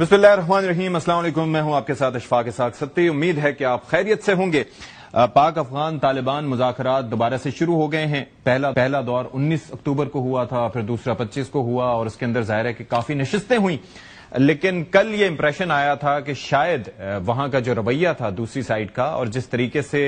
बिस्मिल्लाहिर्रहमानिर्रहीम। अस्सलाम वालेकुम। मैं हूं आपके साथ अशफाक इसाक सत्ती। उम्मीद है कि आप खैरियत से होंगे। पाक अफगान तालिबान मुज़ाकरात दोबारा से शुरू हो गए हैं। पहला दौर 19 अक्टूबर को हुआ था, फिर दूसरा 25 को हुआ और उसके अंदर जाहिर है कि काफी नशिस्तें हुई। लेकिन कल ये इंप्रेशन आया था कि शायद वहां का जो रवैया था दूसरी साइड का, और जिस तरीके से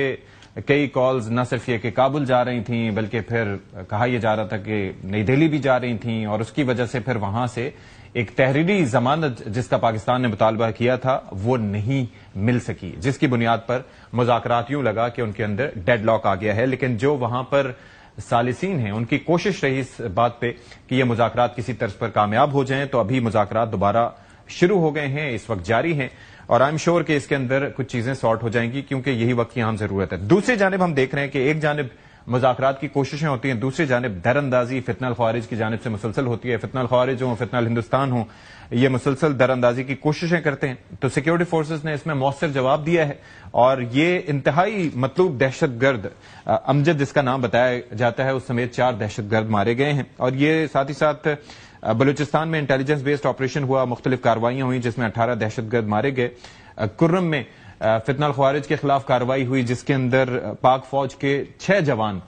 कई कॉल्स न सिर्फ ये कि काबुल जा रही थी बल्कि फिर कहा यह जा रहा था कि नई दिल्ली भी जा रही थी, और उसकी वजह से फिर वहां से एक तहरीरी जमानत जिसका पाकिस्तान ने मुतालबा किया था वो नहीं मिल सकी, जिसकी बुनियाद पर मुज़ाकरात यूं लगा कि उनके अंदर डेडलॉक आ गया है। लेकिन जो वहां पर सालिसीन हैं उनकी कोशिश रही इस बात पे कि ये मुज़ाकरात किसी तर्ज पर कामयाब हो जाएं, तो अभी मुज़ाकरात दोबारा शुरू हो गए हैं, इस वक्त जारी हैं, और आई एम श्योर कि इसके अंदर कुछ चीजें सॉर्ट हो जाएंगी क्योंकि यही वक्त की अहम जरूरत है। दूसरी जानिब हम देख रहे हैं कि एक जानिब मुज़ाकरात की कोशिशें होती हैं, दूसरी जानिब दरअंदाजी फितनल ख्वारिज की जानिब से मुसलसल होती है। फितनल ख्वारिज हो, फितनल हिंदुस्तान हो, ये मुसलसल दरअंदाजी की कोशिशें करते हैं। तो सिक्योरिटी फोर्सेस ने इसमें मौसर जवाब दिया है, और ये इंतहाई मतलूब दहशतगर्द अमजद जिसका नाम बताया जाता है उस समेत 4 दहशतगर्द मारे गए हैं। और ये साथ ही साथ बलूचिस्तान में इंटेलिजेंस बेस्ड ऑपरेशन हुआ, मुख्तलिफ कार्रवाइयां हुई जिसमें 18 दहशतगर्द मारे गए। कुर्रम में फितनल ख्वारिज के खिलाफ कार्रवाई हुई जिसके अंदर पाक फौज के 6 जवान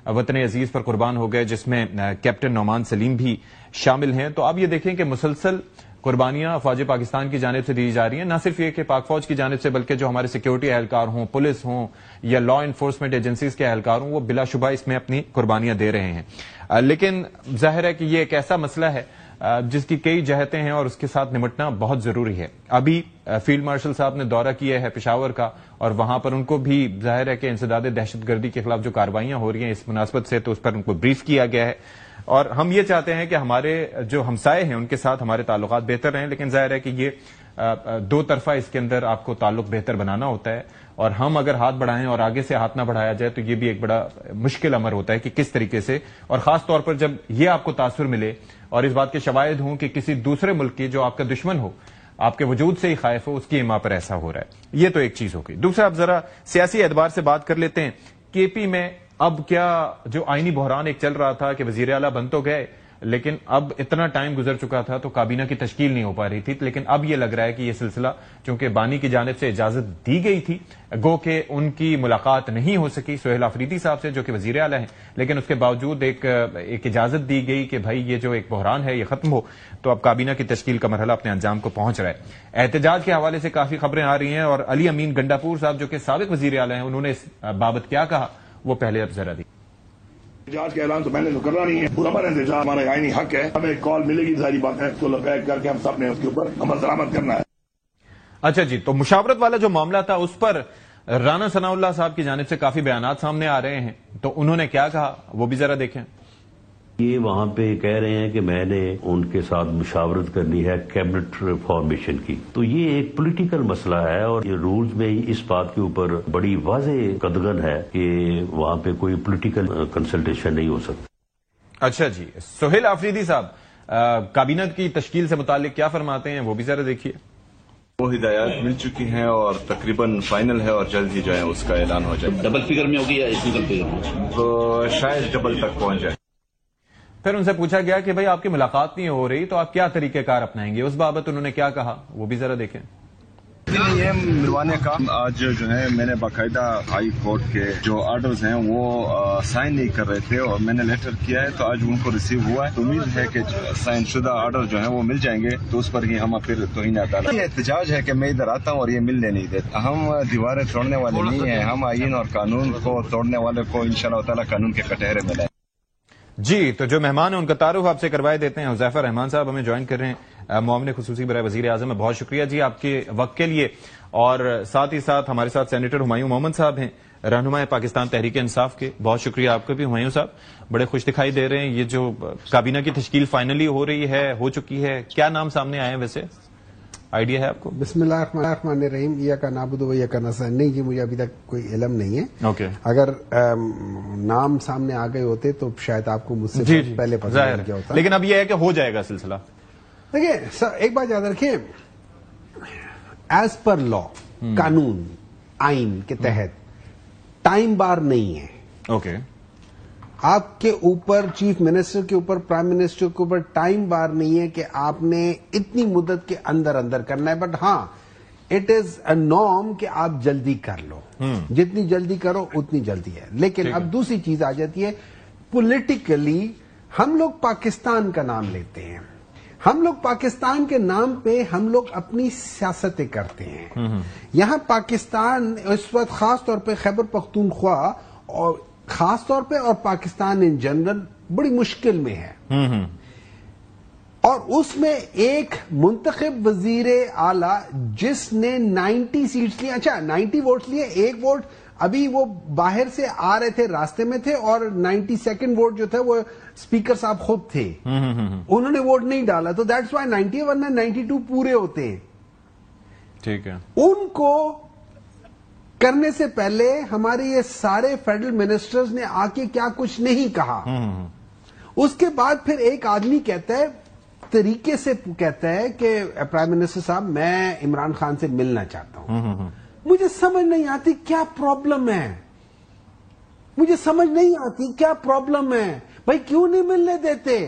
वतन अजीज पर कुर्बान हो गए, जिसमें कैप्टन नौमान सलीम भी शामिल हैं। तो अब ये देखें कि मुसलसल कुर्बानियां फौज पाकिस्तान की जानिब से दी जा रही हैं, न सिर्फ ये कि पाक फौज की जानिब से बल्कि जो हमारे सिक्योरिटी एहलकार हों, पुलिस हों या लॉ इन्फोर्समेंट एजेंसीज के एहलकार हों, वो बिलाशुबा इसमें अपनी कुर्बानियां दे रहे हैं। लेकिन जाहिर है कि ये एक ऐसा मसला है जिसकी कई जहतें हैं और उसके साथ निपटना बहुत जरूरी है। अभी फील्ड मार्शल साहब ने दौरा किया है पेशावर का, और वहां पर उनको भी जाहिर है कि इंसदाद दहशतगर्दी के खिलाफ जो कार्रवाइयां हो रही हैं इस मुनासबत से, तो उस पर उनको ब्रीफ किया गया है। और हम ये चाहते हैं कि हमारे जो हमसाए हैं उनके साथ हमारे ताल्लुकात बेहतर रहें, लेकिन जाहिर है कि ये दो तरफा इसके अंदर आपको ताल्लुक बेहतर बनाना होता है, और हम अगर हाथ बढ़ाएं और आगे से हाथ ना बढ़ाया जाए तो ये भी एक बड़ा मुश्किल अमर होता है कि किस तरीके से, और खास तौर पर जब ये आपको तासुर मिले और इस बात के शवाहिद हों कि किसी दूसरे मुल्क की जो आपका दुश्मन हो, आपके वजूद से ही खाइफ हो, उसकी इमा पर ऐसा हो रहा है। ये तो एक चीज हो गई। दूसरा, अब जरा सियासी एतबार से बात कर लेते हैं। केपी में अब क्या जो आईनी बहरान एक चल रहा था कि वजीर आला बन तो गए, लेकिन अब इतना टाइम गुजर चुका था तो काबीना की तश्कील नहीं हो पा रही थी। लेकिन अब यह लग रहा है कि यह सिलसिला चूंकि बानी की जानिब से इजाजत दी गई थी, गो के उनकी मुलाकात नहीं हो सकी सोहेल आफरीदी साहब से जो कि वजीर आला हैं, लेकिन उसके बावजूद एक इजाजत दी गई कि भाई ये जो एक बहरान है ये खत्म हो, तो अब काबीना की तश्कील का मरहला अपने अंजाम को पहुंच रहा है। एहतजाज के हवाले से काफी खबरें आ रही हैं, और अली अमीन गंडापुर साहब जो कि साबिक वजीर आला हैं, उन्होंने इस बाबत क्या कहा वो पहले अब जरा दी। एहतजाज का ऐलान तो मैंने तो करना नहीं है, पूरा एहतजाज हमारा आईनी हक है, हमें कॉल मिलेगी, सारी बात है तो पैक करके हम सब ने उसके ऊपर अमल दरामद करना है। अच्छा जी, तो मुशावरत वाला जो मामला था उस पर राना सनाउल्लाह साहब की जानिब से काफी बयानात सामने आ रहे हैं, तो उन्होंने क्या कहा वो भी जरा देखें। ये वहां पे कह रहे हैं कि मैंने उनके साथ मुशावरत करनी है कैबिनेट फॉर्मेशन की, तो ये एक पॉलिटिकल मसला है, और ये रूल्स में इस बात के ऊपर बड़ी वाज़ेह कदगन है कि वहां पे कोई पॉलिटिकल कंसल्टेशन नहीं हो सकता। अच्छा जी, सोहेल आफरीदी साहब काबीना की तश्कील से मुतालिक क्या फरमाते हैं वो भी जरा देखिए। वो हिदायत मिल चुकी हैं और तकरीबन फाइनल है, और जल्द ही जो है उसका ऐलान हो जाए। डबल फिगर में होगी या सिंगल फिगर में? तो शायद डबल तक पहुंच जाए। फिर उनसे पूछा गया कि भाई आपकी मुलाकात नहीं हो रही तो आप क्या तरीकेकार अपनाएंगे, उस बाबत उन्होंने क्या कहा वो भी जरा देखें। ये मिलवाने का आज जो है मैंने बाकायदा हाई कोर्ट के जो ऑर्डर्स हैं वो साइन नहीं कर रहे थे, और मैंने लेटर किया है तो आज उनको रिसीव हुआ है। तो उम्मीद है कि साइन शुदा ऑर्डर जो है वो मिल जाएंगे, तो उस पर ही हम फिर तौहीन अदालत। ये एहतजाज है कि मैं इधर आता हूँ और ये मिलने नहीं देता। हम दीवारें तोड़ने वाले नहीं है, हम आईन और कानून को तोड़ने वाले को इंशाअल्लाह ताला कानून के कटहरे में लाएं। जी, तो जो मेहमान है उनका तारुफ आपसे करवाए देते हैं। हुज़ैफा रहमान साहब हमें ज्वाइन कर रहे हैं, मुआविन खुसूसी बराए वजीर आज़म में। बहुत शुक्रिया जी आपके वक्त के लिए, और साथ ही साथ हमारे साथ सेनेटर हुमायूं मोहम्मद साहब हैं, रहनुमाए पाकिस्तान तहरीक इंसाफ के। बहुत शुक्रिया आपका भी हुमायूं साहब, बड़े खुश दिखाई दे रहे हैं। ये जो काबीना की तश्कील फाइनली हो रही है, हो चुकी है, क्या नाम सामने आए हैं वैसे, आइडिया है आपको? बिस्मिल्लाहिर्रहमानिर्रहीम, इय्याका नअबुदु व इय्याका नस्तईन। नहीं जी, मुझे अभी तक कोई इल्म नहीं है। ओके, अगर नाम सामने आ गए होते तो शायद आपको मुझसे पहले पता लग गया होता, लेकिन अब यह है कि हो जाएगा सिलसिला। देखिए सर, एक बात याद रखिए, एज पर लॉ, कानून आइन के तहत टाइम बार नहीं है। ओके, آپ کے اوپر چیف منسٹر کے اوپر پرائم منسٹر کے اوپر ٹائم بار نہیں ہے کہ آپ نے اتنی مدت کے اندر اندر کرنا ہے، بٹ ہاں اٹ از اے نارم کہ آپ جلدی کر لو، جتنی جلدی کرو اتنی جلدی ہے. لیکن اب دوسری چیز آ جاتی ہے پولیٹیکلی، ہم لوگ پاکستان کا نام لیتے ہیں، ہم لوگ پاکستان کے نام پہ ہم لوگ اپنی سیاستیں کرتے ہیں. یہاں پاکستان اس وقت خاص طور پہ خیبر پختونخوا اور خاص طور پہ اور پاکستان ان جنرل بڑی مشکل میں ہے، اور اس میں ایک منتخب وزیر اعلی جس نے 90 سیٹس لی، اچھا 90 ووٹس لیے، ایک ووٹ ابھی وہ باہر سے آ رہے تھے، راستے میں تھے، اور 92nd ووٹ جو تھا وہ اسپیکر صاحب خود تھے، انہوں نے ووٹ نہیں ڈالا، تو دیٹس وائی 91 اور 92 پورے ہوتے ہیں. ٹھیک ہے، ان کو کرنے سے پہلے ہمارے یہ سارے فیڈرل منسٹرز نے آ کے کیا کچھ نہیں کہا. اس کے بعد پھر ایک آدمی کہتا ہے، طریقے سے کہتا ہے کہ پرائم منسٹر صاحب میں عمران خان سے ملنا چاہتا ہوں. مجھے سمجھ نہیں آتی کیا پرابلم ہے، مجھے سمجھ نہیں آتی کیا پرابلم ہے. بھائی کیوں نہیں ملنے دیتے؟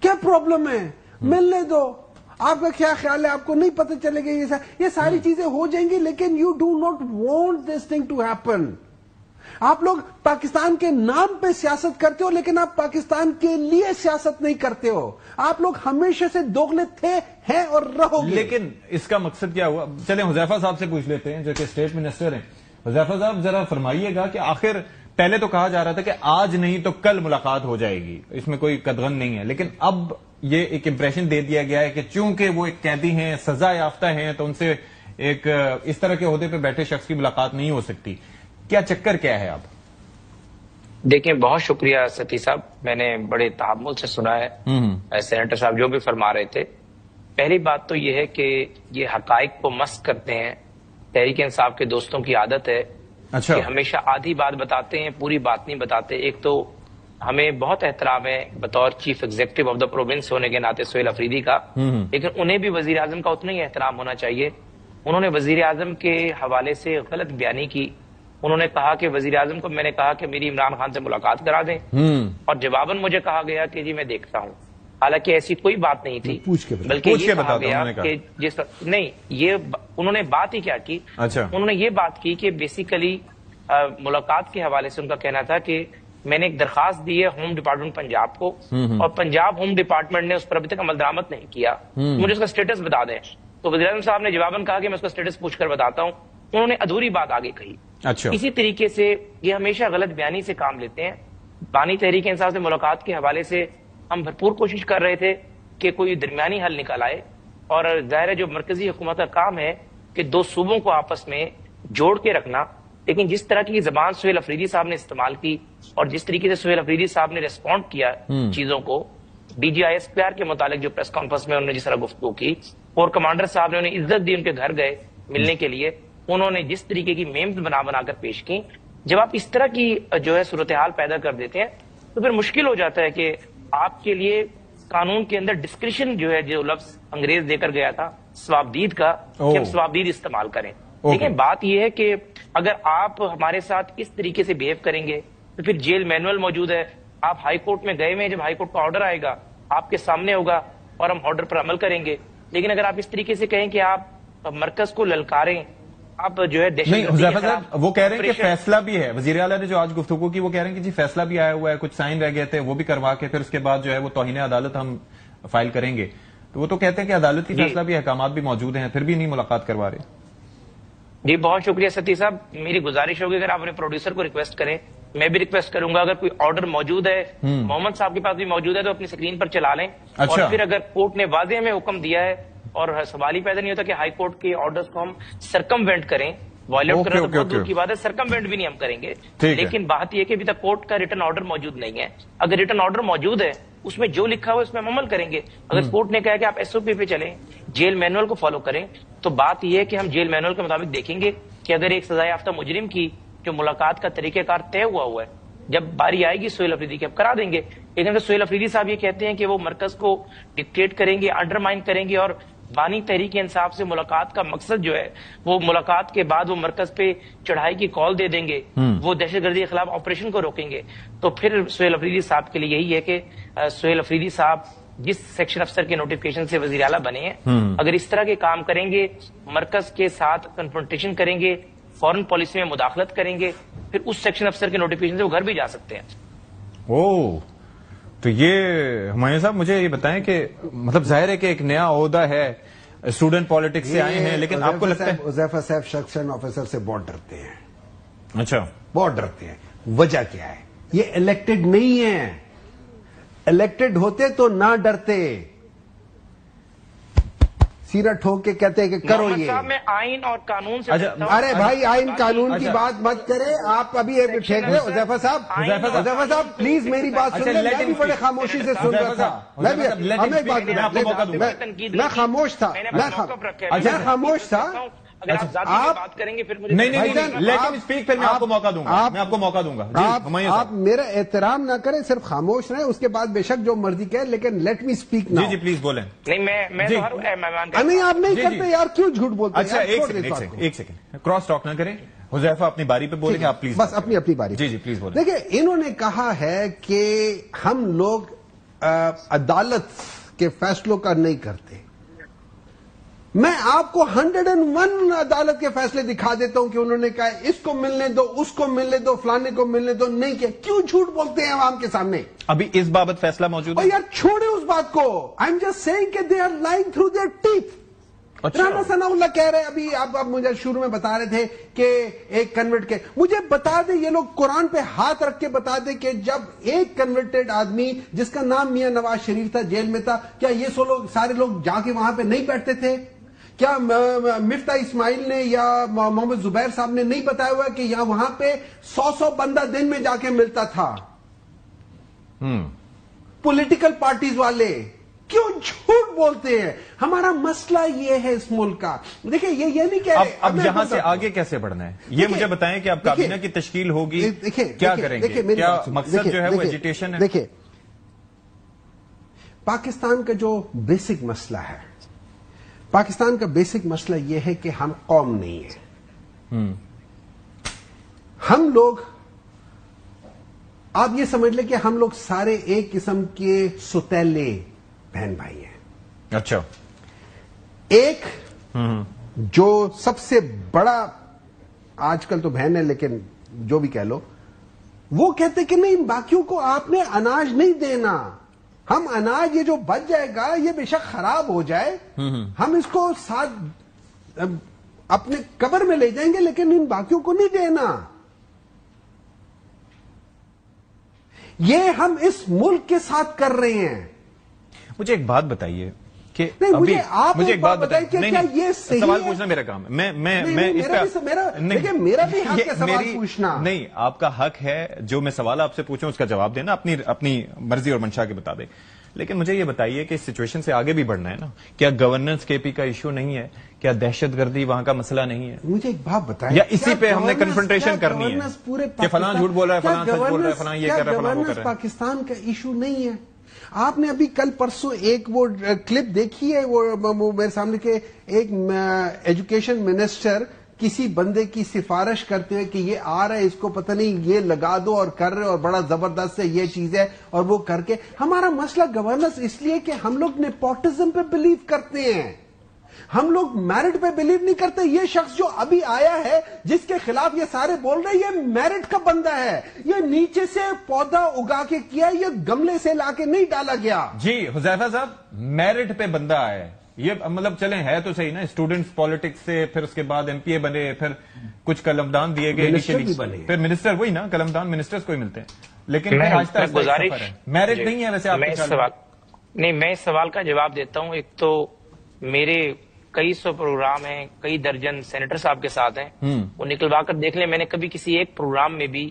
کیا پرابلم ہے؟ ملنے دو. آپ کا کیا خیال ہے؟ آپ کو نہیں پتہ چلے گا یہ ساری چیزیں ہو جائیں گی، لیکن you do not want this thing to happen. آپ لوگ پاکستان کے نام پہ سیاست کرتے ہو، لیکن آپ پاکستان کے لیے سیاست نہیں کرتے ہو. آپ لوگ ہمیشہ سے دوغلے تھے، ہیں اور رہو گے. لیکن اس کا مقصد کیا ہوا؟ چلیں حذیفہ صاحب سے پوچھ لیتے ہیں جو کہ اسٹیٹ منسٹر ہیں. حذیفہ صاحب ذرا فرمائیے گا کہ آخر پہلے تو کہا جا رہا تھا کہ آج نہیں تو کل ملاقات ہو جائے گی، اس میں کوئی قدغن نہیں ہے، لیکن اب یہ ایک امپریشن دے دیا گیا ہے کہ چونکہ وہ ایک قیدی ہیں، سزا یافتہ ہیں، تو ان سے ایک اس طرح کے عہدے پہ بیٹھے شخص کی ملاقات نہیں ہو سکتی. کیا چکر کیا ہے اب؟ دیکھیں، بہت شکریہ ستی صاحب، میں نے بڑے تحمل سے سنا ہے سینیٹر صاحب جو بھی فرما رہے تھے. پہلی بات تو یہ ہے کہ یہ حقائق کو مسخ کرتے ہیں. تحریک انصاف کے دوستوں کی عادت ہے کہ ہمیشہ آدھی بات بتاتے ہیں، پوری بات نہیں بتاتے. ایک تو ہمیں بہت احترام ہے بطور chief executive of the province ہونے کے ناطے سہیل افریدی کا، لیکن انہیں بھی وزیر اعظم کا اتنا ہی احترام ہونا چاہیے. انہوں نے وزیر اعظم کے حوالے سے غلط بیانی کی. انہوں نے کہا کہ وزیر اعظم کو میں نے کہا کہ میری عمران خان سے ملاقات کرا دیں، اور جواباً مجھے کہا گیا کہ جی میں دیکھتا ہوں. حالانکہ ایسی کوئی بات نہیں تھی، بلکہ یہ کہا گیا کہ نہیں، یہ انہوں نے بات ہی کیا کی، انہوں نے یہ بات کی کہ بیسیکلی ملاقات کے حوالے سے ان کا کہنا تھا کہ میں نے ایک درخواست دی ہے ہوم ڈپارٹمنٹ پنجاب کو، اور پنجاب ہوم ڈپارٹمنٹ نے اس پر ابھی تک عمل درآمد نہیں کیا، مجھے اس کا اسٹیٹس بتا دیں. تو وزیر اعظم صاحب نے جواباً کہا کہ میں اس کا اسٹیٹس پوچھ کر بتاتا ہوں. انہوں نے ادھوری بات آگے کہی. اسی طریقے سے یہ ہمیشہ غلط بیانی سے کام لیتے ہیں. بانی تحریک انصاف سے ملاقات کے حوالے سے ہم بھرپور کوشش کر رہے تھے کہ کوئی درمیانی حل نکال آئے، اور ظاہر ہے جو مرکزی حکومت کا کام ہے کہ دو صوبوں کو آپس میں جوڑ کے رکھنا. لیکن جس طرح کی زبان سہیل افریدی صاحب نے استعمال کی، اور جس طریقے سے سہیل افریدی صاحب نے ریسپونڈ کیا چیزوں کو، D G I S P R کے متعلق جو پریس کانفرنس میں انہوں نے جس طرح گفتگو کی، اور کمانڈر صاحب نے انہیں عزت دی، ان کے گھر گئے ملنے کے لیے، انہوں نے جس طریقے کی میمز بنا کر پیش کی. جب آپ اس طرح کی جو ہے صورتحال پیدا کر دیتے ہیں تو پھر مشکل ہو جاتا ہے کہ آپ کے لیے قانون کے اندر ڈسکریشن جو ہے، جو لفظ انگریز دے کر گیا تھا ثوابدید کا، کہ ہم ثوابدید استعمال کریں. لیکن بات یہ ہے کہ اگر آپ ہمارے ساتھ اس طریقے سے بہیو کریں گے تو پھر جیل مینول موجود ہے. آپ ہائی کورٹ میں گئے ہوئے ہیں، جب ہائی کورٹ کا آرڈر آئے گا آپ کے سامنے ہوگا اور ہم آرڈر پر عمل کریں گے. لیکن اگر آپ اس طریقے سے کہیں کہ آپ مرکز کو للکاریں، آپ جو ہے وہ کہہ رہے ہیں کہ فیصلہ بھی ہے. وزیر اعلیٰ نے جو آج گفتگو کی وہ کہہ رہے ہیں کہ جی فیصلہ بھی آیا ہوا ہے، کچھ سائن رہ گئے تھے وہ بھی کروا کے پھر اس کے بعد جو ہے وہ توہین عدالت ہم فائل کریں گے. تو وہ تو کہتے ہیں کہ عدالت کی فیصلہ بھی، احکامات بھی موجود ہیں، پھر بھی نہیں ملاقات کروا رہے. جی بہت شکریہ ستی صاحب. میری گزارش ہوگی اگر آپ اپنے پروڈیوسر کو ریکویسٹ کریں، میں بھی ریکویسٹ کروں گا اگر کوئی آرڈر موجود ہے، محمد صاحب کے پاس بھی موجود ہے، تو اپنی اسکرین پر چلا لیں. اور پھر اگر کورٹ نے واضح ہمیں حکم دیا ہے، اور سوال ہی پیدا نہیں ہوتا کہ ہائی کورٹ کے آرڈرز کو ہم سرکموینٹ کریں، وائلیٹ کرنا تو بہت دور کی بات ہے، سرکموینٹ بھی نہیں ہم کریں گے. لیکن بات یہ کہ ابھی تک کورٹ کا ریٹن آرڈر موجود نہیں ہے. اگر ریٹن آرڈر موجود ہے، اس میں جو لکھا ہوا ہے اس میں ہم عمل کریں گے. اگر کورٹ نے کہا کہ آپ ایس او پی پہ چلیں، جیل مینول کو فالو کریں، تو بات یہ ہے کہ ہم جیل مینول کے مطابق دیکھیں گے کہ اگر ایک سزا یافتہ مجرم کی جو ملاقات کا طریقہ کار طے ہوا ہے، جب باری آئے گی سہیل افریدی کی اب کرا دیں گے. لیکن اگر سہیل افریدی صاحب یہ کہتے ہیں کہ وہ مرکز کو ڈکٹیٹ کریں گے، انڈرمائن کریں گے اور بانی تحریک انصاف سے ملاقات کا مقصد جو ہے وہ ملاقات کے بعد وہ مرکز پہ چڑھائی کی کال دے دیں گے، وہ دہشت گردی کے خلاف آپریشن کو روکیں گے، تو پھر سہیل افریدی صاحب کے لیے یہی ہے کہ سہیل افریدی صاحب جس سیکشن افسر کے نوٹیفکیشن سے وزیر اعلیٰ بنے ہیں، اگر اس طرح کے کام کریں گے، مرکز کے ساتھ کنفرنٹیشن کریں گے، فورن پالیسی میں مداخلت کریں گے، پھر اس سیکشن افسر کے نوٹیفکیشن سے وہ گھر بھی جا سکتے ہیں۔ تو یہ ہمایوں صاحب مجھے یہ بتائیں کہ مطلب ظاہر ہے کہ ایک نیا عہدہ ہے، اسٹوڈنٹ پالیٹکس سے آئے ہیں، لیکن آپ کو لگتا ہے حذیفہ صاحب سیکشن آفیسر سے بہت ڈرتے ہیں؟ اچھا، بہت ڈرتے ہیں۔ وجہ کیا ہے؟ یہ الیکٹڈ نہیں ہے، الیکٹڈ ہوتے تو نہ ڈرتے، سیرا ٹھوک کے کہتے ہیں کہ کرو محمد یہ۔ صاحب میں آئین اور قانون سے ارے بھائی آئین قانون کی بات مت کریں آپ، ابھی ٹھیک ہے حذیفہ صاحب، حذیفہ صاحب پلیز میری بات سن لیں، میں بھی بڑے خاموشی سے سن رہا تھا، میں خاموش تھا، میں خاموش تھا۔ اگر آپ ذاتی میں بات کریں گے پھر مجھے نہیں، لیکن اسپیک پھر میں آپ کو موقع دوں گا، میں آپ کو موقع دوں گا۔ آپ میرا احترام نہ کریں، صرف خاموش رہیں، اس کے بعد بے شک جو مرضی کہیں، لیکن لیٹ می اسپیک نا۔ جی پلیز بولیں۔ نہیں، میں تو ہر مہمان کا نہیں، آپ نہیں کرتے یار، کیوں جھوٹ بولتے ہیں؟ اچھا ایک سیکنڈ کراس ٹاک نہ کریں، حذیفہ اپنی باری پہ بولیں گے آپ پلیز، بس اپنی باری۔ جی پلیز بولیں۔ دیکھیں انہوں نے کہا ہے کہ ہم لوگ عدالت کے فیصلوں کا نہیں کرتے، میں آپ کو 101 عدالت کے فیصلے دکھا دیتا ہوں کہ انہوں نے کہا اس کو ملنے دو، اس کو ملنے دو، فلانے کو ملنے دو، نہیں کیا، کیوں جھوٹ بولتے ہیں عوام کے سامنے؟ ابھی اس بابت فیصلہ موجود ہے؟ یار چھوڑے اس بات کو، آئی ایم جسٹ سیئنگ کہ they are lying through their teeth. Rana Sanaullah کہہ رہے ابھی، آپ مجھے شروع میں بتا رہے تھے کہ ایک کنورٹ کے، مجھے بتا دیں، یہ لوگ قرآن پہ ہاتھ رکھ کے بتا دیں کہ جب ایک کنورٹڈ آدمی جس کا نام میاں نواز شریف تھا جیل میں تھا، کیا یہ سارے لوگ جا کے وہاں پہ نہیں بیٹھتے تھے؟ کیا مفتاح اسماعیل نے یا محمد زبیر صاحب نے نہیں بتایا ہوا کہ یہاں وہاں پہ 100 بندہ دن میں جا کے ملتا تھا؟ پولیٹیکل پارٹیز والے کیوں جھوٹ بولتے ہیں؟ ہمارا مسئلہ یہ ہے اس ملک کا۔ دیکھیں یہ نہیں کہہ رہے اب یہاں سے آگے کیسے بڑھنا ہے، یہ مجھے بتائیں کہ اب کابینہ کی تشکیل ہوگی، کیا کریں گے، کیا مقصد جو ہے وہ ایجوٹیشن ہے؟ دیکھیں پاکستان کا جو بیسک مسئلہ ہے، پاکستان کا بیسک مسئلہ یہ ہے کہ ہم قوم نہیں ہیں، ہم لوگ، آپ یہ سمجھ لیں کہ ہم لوگ سارے ایک قسم کے ستیلے بہن بھائی ہیں۔ اچھا، ایک جو سب سے بڑا آج کل تو بہن ہے، لیکن جو بھی کہہ لو، وہ کہتے کہ نہیں باقیوں کو آپ نے اناج نہیں دینا، ہم اناج یہ جو بچ جائے گا یہ بے شک خراب ہو جائے، ہم اس کو ساتھ اپنے قبر میں لے جائیں گے، لیکن ان باقیوں کو نہیں دینا۔ یہ ہم اس ملک کے ساتھ کر رہے ہیں۔ مجھے ایک بات بتائیے کہ مجھے ایک بات بتائیے کہ کیا یہ صحیح ہے؟ سوال پوچھنا میرا کام ہے، میرا بھی حق ہے سوال پوچھنا۔ نہیں، آپ کا حق ہے، جو میں سوال آپ سے پوچھوں اس کا جواب دینا، اپنی مرضی اور منشا کے مطابق، لیکن مجھے یہ بتائیے کہ اس سچویشن سے آگے بھی بڑھنا ہے نا، کیا گورننس کے پی کا ایشو نہیں ہے؟ کیا دہشت گردی وہاں کا مسئلہ نہیں ہے؟ مجھے ایک بات بتائیں، یا اسی پہ ہم نے کنفرنٹیشن کرنی ہے کہ فلاں جھوٹ بول رہا ہے، فلاں سچ بول رہا ہے، فلاں یہ کر رہا ہے، فلاں وہ کر رہا ہے؟ پاکستان کا ایشو نہیں ہے۔ آپ نے ابھی کل پرسوں ایک وہ کلپ دیکھی ہے، وہ میرے سامنے کے ایک ایجوکیشن منسٹر کسی بندے کی سفارش کرتے ہیں کہ یہ آ رہا ہے، اس کو پتہ نہیں یہ لگا دو اور کر رہے، اور بڑا زبردست ہے یہ چیز ہے، اور وہ کر کے ہمارا مسئلہ گورننس اس لیے کہ ہم لوگ نیپوٹزم پہ بلیو کرتے ہیں، ہم لوگ میرٹ پہ بلیو نہیں کرتے۔ یہ شخص جو ابھی آیا ہے جس کے خلاف یہ سارے بول رہے ہیں، یہ میرٹ کا بندہ ہے، یہ نیچے سے پودا اگا کے کیا، یہ گملے سے لا کے نہیں ڈالا گیا۔ جی حذیفہ صاحب، میرٹ پہ بندہ آیا ہے، یہ مطلب چلیں ہے تو صحیح نا، اسٹوڈنٹس پالیٹکس سے، پھر اس کے بعد ایم پی اے بنے، پھر کچھ قلمدان دیے گئے، پھر منسٹر، وہی نا، قلمدان منسٹرز کو ہی ملتے ہیں، لیکن میرٹ نہیں ہے ویسے آپ کے سوال۔ نہیں، میں اس سوال کا جواب دیتا ہوں۔ ایک تو میرے کئی سو پروگرام ہیں، کئی درجن سینیٹر صاحب کے ساتھ ہیں، وہ نکلوا کر دیکھ لیں، میں نے کبھی کسی ایک پروگرام میں بھی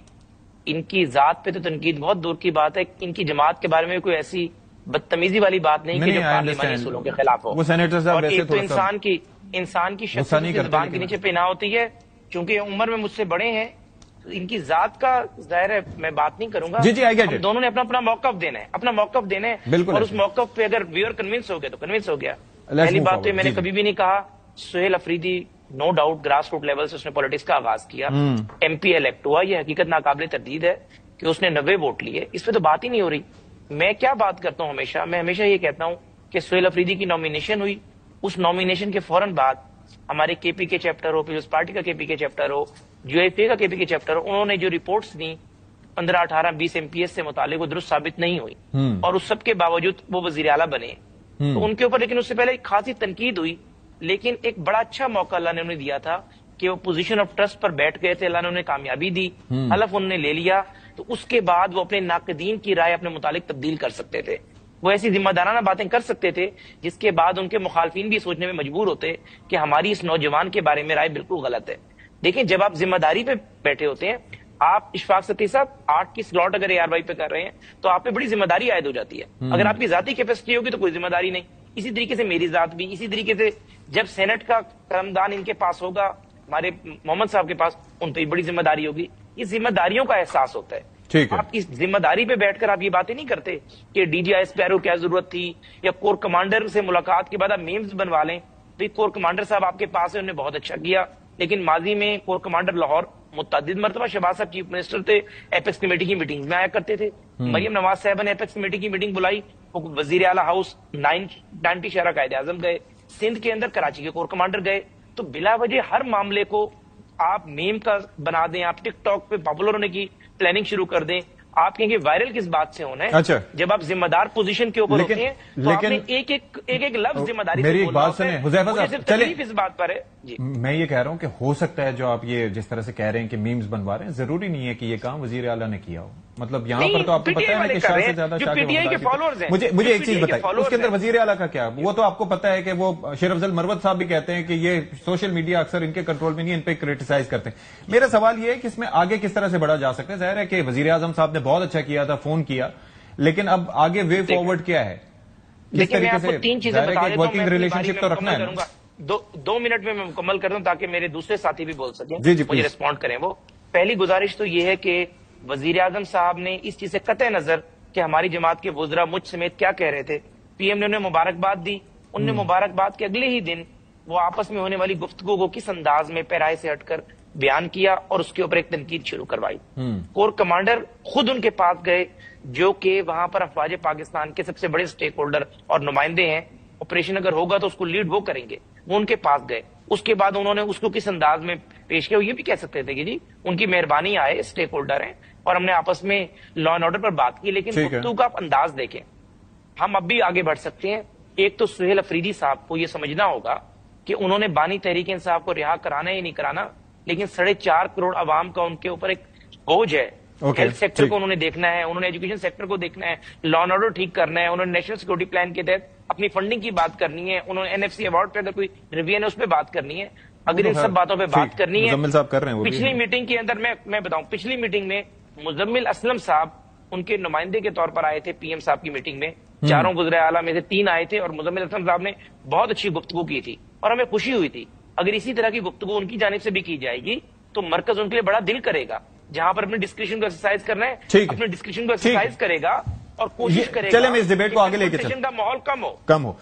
ان کی ذات پہ تو تنقید بہت دور کی بات ہے، ان کی جماعت کے بارے میں کوئی ایسی بدتمیزی والی بات نہیں کہ جو پارلیمانی اصولوں کے خلاف ہو۔ اور ایک تو انسان کی شخصیت زبان کے نیچے پہ نہ ہوتی ہے، چونکہ عمر میں مجھ سے بڑے ہیں، ان کی ذات کا ظاہر ہے میں بات نہیں کروں گا۔ ہم دونوں نے اپنا موقف دینا ہے، اپنا موقف دینا ہے، اور اس موقف پہ اگر ویور کنونس ہو گیا تو کنونس ہو گیا، पहली बात तो मैंने कभी भी नहीं कहा, Suhail Afridi no doubt grass root level से उसने पॉलिटिक्स का आगाज किया, एमपी इलेक्ट हुआ, ये हकीकत नाकाबिले तरदीद है कि उसने 90 वोट लिए, इस पे तो बात ही नहीं हो रही। मैं क्या बात करता हूं हमेशा, मैं हमेशा ये कहता हूं कि सुहेल अफरीदी की नॉमिनेशन हुई, उस नॉमिनेशन के फौरन बाद हमारे केपी के चैप्टर हो, पीपल्स पार्टी का केपी के चैप्टर हो, यूएपीए का केपी के चैप्टर हो, उन्होंने जो रिपोर्ट्स दी 15, 18, 20 एमपीएस से मुतालिक वो दुरुस्त साबित नहीं हुई, और उस सब के बावजूद वो वजीर आला बने। तो उनके ऊपर लेकिन उससे पहले खासी तनकीद हुई, लेकिन एक बड़ा अच्छा मौका अल्लाह ने उन्हें दिया था कि वो पोजीशन ऑफ ट्रस्ट पर बैठ गए थे, अल्लाह ने उन्हें कामयाबी दी, हलफ उन्होंने ले लिया, तो उसके बाद वो अपने नाकदीन की राय अपने मुतालिक तब्दील कर सकते थे, वो ऐसी जिम्मेदाराना बातें कर सकते थे जिसके बाद उनके मुखालफिन भी सोचने में मजबूर होते कि हमारी इस नौजवान के बारे में राय बिल्कुल गलत है। देखिए, जब आप जिम्मेदारी पे बैठे होते हैं, आप इशफाक सती साहब 8 की स्लॉट अगर ARY पे कर रहे हैं तो आप पे बड़ी जिम्मेदारी आयद हो जाती है। अगर आपकी जाती कैपेसिटी होगी तो कोई जिम्मेदारी नहीं। इसी तरीके से मेरी जात भी, इसी तरीके से जब सेनेट का कर्मदान इनके पास होगा, हमारे मोहम्मद साहब के पास, उन पर बड़ी जिम्मेदारी होगी। ये जिम्मेदारियों का एहसास होता है। ठीक है। आप इस जिम्मेदारी पे बैठकर आप ये बातें नहीं करते कि DGI स्पैरो क्या जरूरत थी, या कोर कमांडर से मुलाकात के बाद आप मीम्स बनवा लें। तो कोर कमांडर साहब आपके पास है, उन्होंने बहुत अच्छा किया, लेकिन माजी में कोर कमांडर लाहौर मुतअद्दिद मरतबा शहबाज साहब चीफ मिनिस्टर थे, एपेक्स कमेटी की मीटिंग में आया करते थे। मरियम नवाज साहब ने एपेक्स कमेटी की मीटिंग बुलाई, वो वजीर आला हाउस 90 शहरा कायदे आजम गए, सिंध के अंदर कराची के कोर कमांडर गए। तो बिला वजह हर मामले को आप मीम का बना दें, आप टिकटॉक पे पॉपुलर होने की प्लानिंग शुरू कर दें। आप कहेंगे वायरल किस बात से होना है? अच्छा, जब आप जिम्मेदार पोजीशन के ऊपर होते हैं तो आपने एक लफ्ज जिम्मेदारी मेरी एक बात सुने हुज़ैफा साहब, चले इस बात पर है जी। मैं ये कह रहा हूं कि हो सकता है जो आप ये जिस तरह से कह रहे हैं कि मीम्स बनवा रहे हैं, जरूरी नहीं है कि ये काम वजीर आला ने किया हो। मतलब यहाँ पर तो आपको पता है ना कि शाह से ज्यादा पीटीआई के फॉलोअर्स हैं। मुझे एक चीज बताइए, उसके अंदर वजीर आला का क्या? वो तो आपको पता है कि वो शेर अफजल मरवत साहब भी कहते हैं कि ये सोशल मीडिया अक्सर इनके कंट्रोल में नहीं, इन पे क्रिटिसाइज करते हैं। मेरा सवाल ये है कि इसमें आगे किस तरह से बढ़ा जा सकता है? जाहिर है कि वजीर आजम साहब ने बहुत अच्छा किया था, फोन किया, लेकिन अब आगे वे फॉरवर्ड क्या है? किस तरीके से? 3 चीजें बता देता हूं, वर्किंग रिलेशनशिप तो रखना है। 2 मिनट में मैं मुकम्मल कर दूं ताकि मेरे दूसरे साथी भी बोल सकें, जी मुझे रिस्पॉन्ड करें। वो पहली गुजारिश तो ये है कि वजीर आजम साहब ने इस चीज से कतई नजर कि हमारी जमात के वुज़रा मुझ समेत क्या कह रहे थे, PM ने उन्हें मुबारकबाद दी। उनने मुबारकबाद के अगले ही दिन वो आपस में होने वाली गुफ्तगू को किस अंदाज में पैराए से हटकर बयान किया और उसके ऊपर एक तनकीद शुरू करवाई। कोर कमांडर खुद उनके पास गए, जो कि वहां पर अफवाज पाकिस्तान के सबसे बड़े स्टेक होल्डर और नुमाइंदे हैं। ऑपरेशन अगर होगा तो उसको लीड वो करेंगे, वो उनके पास गए। उसके बाद उन्होंने उसको किस अंदाज में पेश किया, ये भी कह सकते थे कि जी उनकी मेहरबानी आए, स्टेक होल्डर हैं और हमने आपस में लॉ एंड ऑर्डर पर बात की। लेकिन गुफ्तगू का आप अंदाज देखें, हम अब भी आगे बढ़ सकते हैं। एक तो सुहेल अफरीदी साहब को यह समझना होगा कि उन्होंने बानी तहरीक इंसाफ को रिहा कराना या नहीं कराना, लेकिन 4.5 करोड़ अवाम का उनके ऊपर एक बोझ है। हेल्थ सेक्टर को उन्होंने देखना है, उन्होंने एजुकेशन सेक्टर को देखना है, लॉ एंड ऑर्डर ठीक करना है, उन्होंने नेशनल सिक्योरिटी प्लान के तहत अपनी फंडिंग की बात करनी है, उन्होंने NFC अवार्ड पे अगर कोई रिव्यू है उस पर बात करनी है। अगर इन सब बातों पे बात करनी है, मुज़म्मिल साहब कर रहे हैं। पिछली मीटिंग के अंदर मैं बताऊं, पिछली मीटिंग में मुज़म्मिल असलम साहब उनके नुमाइंदे के तौर पर आए थे PM साहब की मीटिंग में। 4 वज़ीर आला में से 3 आए थे और मुज़म्मिल असलम साहब ने बहुत अच्छी गुफ्तगू की थी और हमें खुशी हुई थी। अगर इसी तरह की गुफ्तगू उनकी जानिब से भी की जाएगी तो मरकज उनके लिए बड़ा दिल करेगा। जहां पर अपने डिस्कशन को एक्सरसाइज करना है, अपने डिस्कशन को एक्सरसाइज करेगा और कोशिश करेगा। चले मैं इस डिबेट को आगे लेके चलूं, का माहौल कम हो।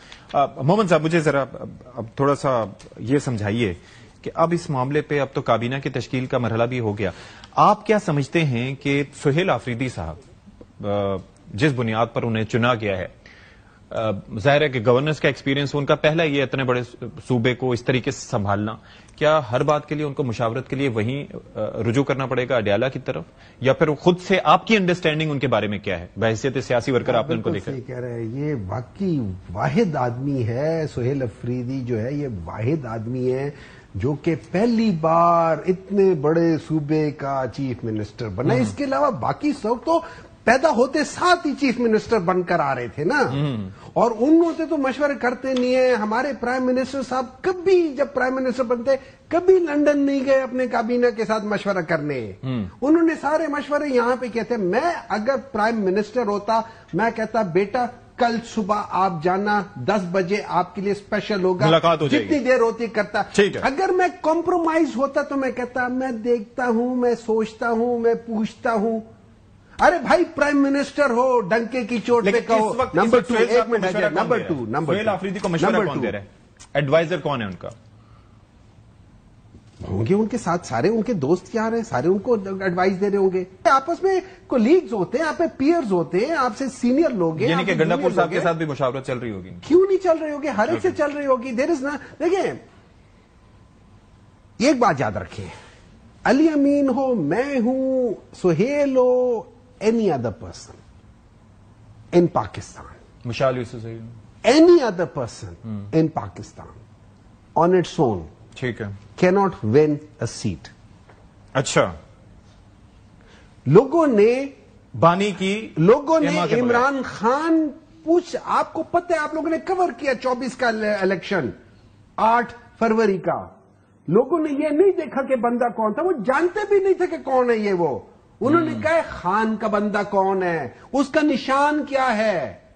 मोहम्मद साहब, मुझे जरा अब थोड़ा सा ये समझाइए कि अब इस मामले पे अब तो काबीना की तश्कील का मरहला भी हो गया। आप क्या समझते हैं कि सुहेल अफरीदी साहब जिस बुनियाद पर उन्हें चुना गया है, जाहिर है कि गवर्नेंस का एक्सपीरियंस उनका पहला ये इतने बड़े सूबे को इस तरीके से संभालना, क्या हर बात के लिए उनको मुशावरत के लिए वहीं रुजू करना पड़ेगा अडयाला की तरफ, या फिर खुद से आपकी अंडरस्टैंडिंग उनके बारे में क्या है? बहैसियत सियासी वर्कर आपने उनको देखा, कह रहे हैं ये वाकई वाहिद आदमी है। सुहेल अफरीदी जो है ये वाहिद आदमी है जो कि पहली बार इतने बड़े सूबे का चीफ मिनिस्टर बना। इसके अलावा बाकी सब तो पैदा होते साथ ही चीफ मिनिस्टर बनकर आ रहे थे ना, और उन्होंने तो मशवरे करते नहीं है। हमारे प्राइम मिनिस्टर साहब कभी जब प्राइम मिनिस्टर बनते कभी लंदन नहीं गए अपने काबीना के साथ मशवरा करने। उन्होंने सारे मशवरे यहां पे किए थे। मैं अगर प्राइम मिनिस्टर होता मैं कहता बेटा कल सुबह आप जाना, 10 बजे आपके लिए स्पेशल होगा, मुलाकात हो जाएगी, जितनी देर होती करता। अगर मैं कॉम्प्रोमाइज होता तो मैं कहता मैं देखता हूं, मैं सोचता हूं, मैं पूछता हूं। अरे भाई प्राइम मिनिस्टर हो, डंके की चोट पे कहो। नंबर 2, एक मिनट, नंबर 2 सुहेल आफरीदी को मशवरा कौन दे रहा है? एडवाइजर कौन है उनका? होंगे उनके साथ सारे उनके दोस्त यार हैं, सारे उनको एडवाइस दे रहे होंगे। आपस में कोलीग्स होते हैं, आप पे पीयर्स होते हैं, आपसे सीनियर लोग हैं। यानी कि गंडापुर साहब के साथ भी मुशावरत चल रही होगी? क्यों नहीं चल रही होगी, हर एक से चल रही होगी। देयर इज ना, देखिए एक बात याद रखें, अली अमीन हो, मैं हूं, सुहेल हो, any other person in Pakistan, Mushal Yousuf, any other person in Pakistan on its own, ठीक है, कैनॉट विन अ सीट। अच्छा, लोगों ने बानी की, लोगों ने इमरान खान आपको पता है, आप लोगों ने कवर किया 24 का इलेक्शन, 8 फरवरी का। लोगों ने ये नहीं देखा कि बंदा कौन था, वो जानते भी नहीं थे कि कौन है ये वो। उन्होंने कहा खान का बंदा कौन है, उसका निशान क्या है,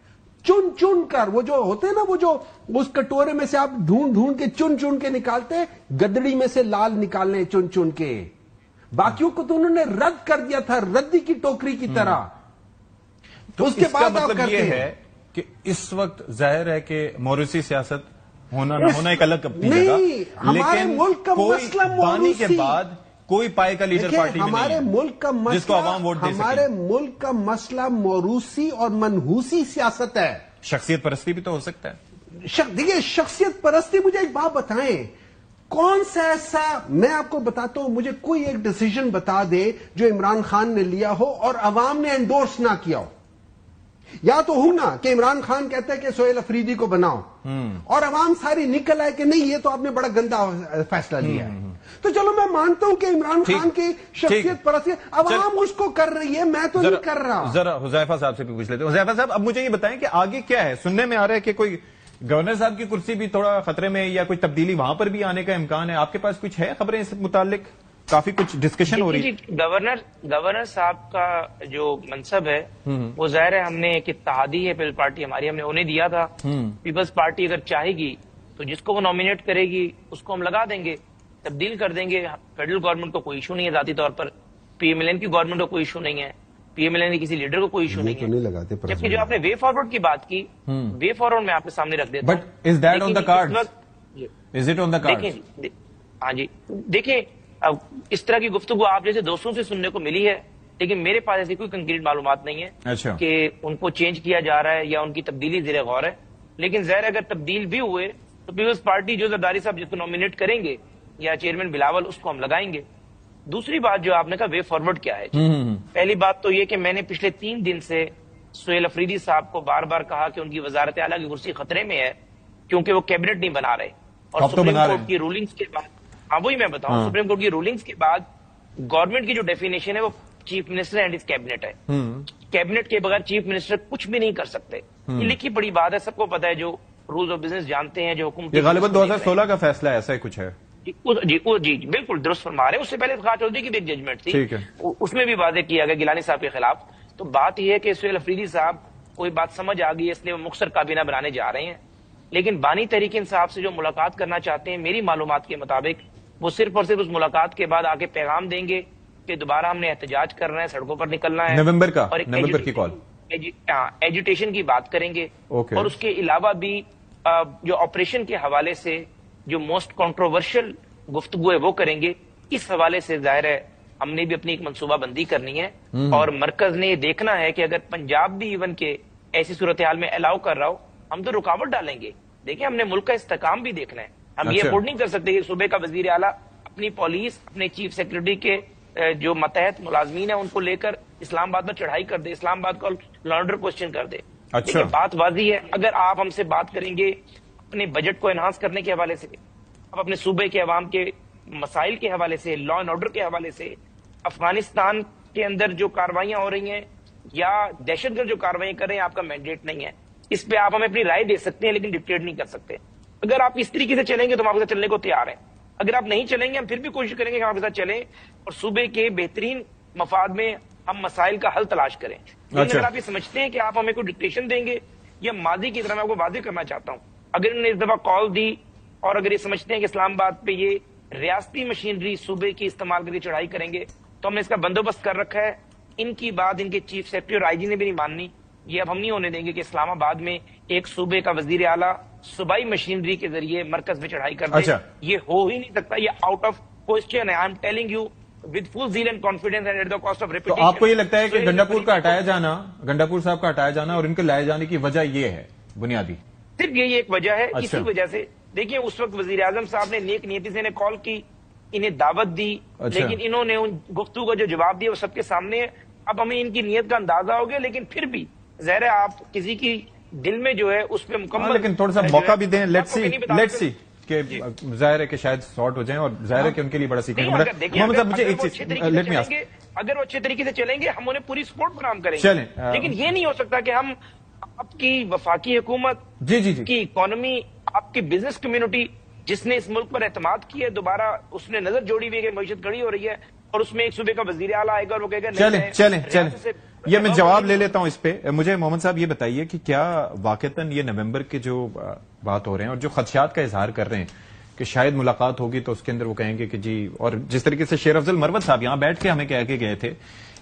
चुन चुन कर, वो जो होते हैं ना, वो जो उस कटोरे में से आप ढूंढ ढूंढ के चुन चुन के निकालते, गदड़ी में से लाल निकालने चुन चुन के, बाकियों को तो उन्होंने रद्द कर दिया था, रद्दी की टोकरी की तरह। तो उसके बाद मतलब आप ये है कि इस वक्त जाहिर है कि मौरूसी सियासत होना ना होना एक अलग अपनी जगह, हमारे मुल्क का मसला बानी के बाद कोई पाए का लीडर पार्टी में हमारे नहीं, मुल्क का मसला, जिसको आवाम वोट दे सके। हमारे मुल्क का मसला मौरूसी और मनहूसी सियासत है। शख्सियत परस्ती भी तो हो सकता है। देखिए शख्सियत परस्ती, मुझे एक बात बताएं, कौन सा ऐसा, मैं आपको बताता हूं, मुझे कोई एक डिसीजन बता दे जो इमरान खान ने लिया हो और अवाम ने एंडोर्स ना किया हो। या तो हूं ना कि इमरान खान कहता है कि सुहेल अफरीदी को बनाओ और अवाम सारी निकल आए कि नहीं ये तो आपने बड़ा गंदा फैसला लिया है। तो चलो मैं मानता हूं कि इमरान खान की शख्सियत परस्ती अवाम उसको कर रही है, मैं तो नहीं कर रहा। जरा हुजैफा साहब से भी पूछ लेते हैं। हुजैफा साहब, अब मुझे ये बताएं कि आगे क्या है? सुनने में आ रहा है कि कोई गवर्नर साहब की कुर्सी भी थोड़ा खतरे में, या कोई तब्दीली वहां पर भी आने का इम्कान है? आपके पास कुछ है खबरें इस मुतालिक? काफी कुछ डिस्कशन हो रही है। गवर्नर साहब का जो मनसब है वो जाहिर है, हमने एक इत्तेहादी है पीपल्स पार्टी हमारी, हमने उन्हें दिया था। पीपल्स पार्टी अगर चाहेगी तो जिसको वो नॉमिनेट करेगी उसको हम लगा देंगे, तब्दील कर देंगे। फेडरल गवर्नमेंट को कोई इशू नहीं है जाती तौर पर, पीएमएलएन की गवर्नमेंट को कोई इशू नहीं है, पीएमएलएन के किसी लीडर को कोई इशू नहीं है। जबकि जो आपने वे फॉरवर्ड की बात की, वे फॉरवर्ड मैं आपके सामने रख देता हूं। But is that on the cards? Is it on the cards? हाँ जी, देखिए अब इस तरह की गुफ्तगू आप जैसे दोस्तों से सुनने को मिली है, लेकिन मेरे पास ऐसी कोई कंक्रीट मालूमात नहीं है। अच्छा। कि उनको चेंज किया जा रहा है या उनकी तब्दीली ज़ेरे गौर है। लेकिन ज़ाहिर अगर तब्दील भी हुए तो पीपल्स पार्टी जो जरदारी साहब जिसको नॉमिनेट करेंगे या चेयरमैन बिलावल, उसको हम लगाएंगे। दूसरी बात जो आपने कहा वे फॉरवर्ड क्या है, पहली बात तो ये कि मैंने पिछले 3 दिन से सुहेल अफरीदी साहब को बार बार कहा कि उनकी वजारत आला की कुर्सी खतरे में है क्योंकि वो कैबिनेट नहीं बना रहे। और सुप्रीम कोर्ट की रूलिंग्स के बाद, हाँ वही मैं बताऊं, सुप्रीम कोर्ट की रूलिंग्स के बाद गवर्नमेंट की जो डेफिनेशन है वो chief minister and his cabinet है। कैबिनेट के बगैर चीफ मिनिस्टर कुछ भी नहीं कर सकते। ये लिखी बड़ी बात है, सबको पता है, जो रूल्स ऑफ बिजनेस जानते हैं, जो हुकूमत। ये गालिबन 2016 का फैसला है, ऐसा ही कुछ है। जी बिल्कुल दुरुस्त फरमा रहे हैं। उससे पहले खान चौधरी की भी एक जजमेंट थी, उसमें भी वादे किया गया गिलानी साहब के खिलाफ। तो बात यह है कि सुहेल अफरीदी साहब कोई बात समझ आ गई है, इसलिए वो मुख्तर काबीना बनाने जा रहे हैं। लेकिन बानी तहरीक इंसाफ से जो मुलाकात करना चाहते हैं, मेरी मालूमात के मुताबिक वो सिर्फ और सिर्फ उस मुलाकात के बाद आके पैगाम देंगे कि दोबारा हमने एहतजाज करना है, सड़कों पर निकलना है, नवंबर और नवंबर की कॉल, एजुटेशन की बात करेंगे। और उसके अलावा भी जो ऑपरेशन के हवाले से जो मोस्ट कंट्रोवर्शियल गुफ्तगू है वो करेंगे। इस हवाले से जाहिर है हमने भी अपनी एक मनसूबाबंदी करनी है और मरकज ने देखना है कि अगर पंजाब भी इवन के ऐसी सूरत हाल में अलाउ कर रहा हो, हम तो रुकावट डालेंगे। देखिए हमने मुल्क का इस्तेकाम भी देखना है। हम ये अफोर्ड नहीं कर सकते कि सूबे का वजीर आला अपनी पुलिस, अपने चीफ सेक्रेटरी के जो मतहत मुलाजमीन है उनको लेकर इस्लामाबाद में चढ़ाई कर दे, इस्लामाबाद को लॉ एंड ऑर्डर क्वेश्चन कर दे। अच्छा। बात वाजी है, अगर आप हमसे बात करेंगे अपने बजट को एनहांस करने के हवाले से, आप अपने सूबे के अवाम के मसाइल के हवाले से, लॉ एंड ऑर्डर के हवाले से, अफगानिस्तान के अंदर जो कार्रवाइयां हो रही हैं या दहशतगर्द जो कार्रवाई कर रहे हैं, आपका मैंडेट नहीं है। इस पे आप हमें अपनी राय दे सकते हैं लेकिन डिक्टेट नहीं कर सकते। अगर आप इस तरीके से चलेंगे तो हम आपके साथ चलने को तैयार हैं। अगर आप नहीं चलेंगे हम फिर भी कोशिश करेंगे कि हम आपके साथ चलें और सूबे के बेहतरीन मफाद में हम मसाइल का हल तलाश करें। लेकिन अगर आप ये समझते हैं कि आप हमें कोई डिक्टेशन देंगे या मादी की तरह, मैं आपको वादे करना चाहता हूं, अगर इन्होंने इस दफा कॉल दी और अगर ये समझते हैं कि इस्लामाबाद पे ये रियासती मशीनरी सूबे की इस्तेमाल करके चढ़ाई करेंगे, तो हमने इसका बंदोबस्त कर रखा है। ان کی بات ان کے چیف سیکرٹری اور آئی جی نے بھی نہیں ماننی. یہ اب ہم نہیں ہونے دیں گے کہ اسلام آباد میں ایک صوبے کا وزیر اعلیٰ صوبائی مشینری کے ذریعے مرکز میں چڑھائی کر دے. یہ ہو ہی نہیں سکتا, یہ آؤٹ آف کوسچن ہے. I am telling you with full zeal and confidence and at the cost of reputation. تو آپ کو یہ لگتا ہے کہ گنڈاپور کا ہٹایا جانا, گنڈاپور صاحب کا ہٹایا جانا اور ان کے لائے جانے کی وجہ یہ ہے بنیادی؟ صرف یہی ایک وجہ ہے. اسی وجہ سے دیکھیے اس وقت وزیر اعظم صاحب نے نیک نیتی سے کال کی, انہیں دعوت دی, لیکن انہوں نے ان گفتگو کا جو جواب دیا وہ سب کے سامنے ہے. اب ہمیں ان کی نیت کا اندازہ ہو گیا, لیکن پھر بھی ظاہر ہے آپ کسی کی دل میں جو ہے اس پہ مکمل, لیکن تھوڑا سا موقع بھی دیں. لیٹس سی کہ ظاہر ہے کہ شاید سارٹ ہو جائیں, اور ظاہر ہے کہ ان کے لیے بڑا سیکھنے کو ملا. مجھے ایک چیز, اگر وہ اچھے طریقے سے چلیں گے ہم انہیں پوری سپورٹ فراہم کریں گے, لیکن یہ نہیں ہو سکتا کہ ہم آپ کی وفاقی حکومت کی اکانومی, آپ کی بزنس کمیونٹی جس نے اس ملک پر اعتماد کیا ہے, دوبارہ اس نے نظر جوڑی ہوئی کہ معیشت کھڑی ہو رہی ہے, اور اس میں ایک صوبے کا وزیر اعلیٰ آئے گا اور وہ کہے گا چلیں یہ میں جواب لے لیتا ہوں اس پہ. مجھے محمد صاحب یہ بتائیے کہ کیا واقعتاً یہ نومبر کے جو بات ہو رہے ہیں اور جو خدشات کا اظہار کر رہے ہیں کہ شاید ملاقات ہوگی تو اس کے اندر وہ کہیں گے کہ جی, اور جس طریقے سے شیر افضل مروت صاحب یہاں بیٹھ کے ہمیں کہہ کے گئے تھے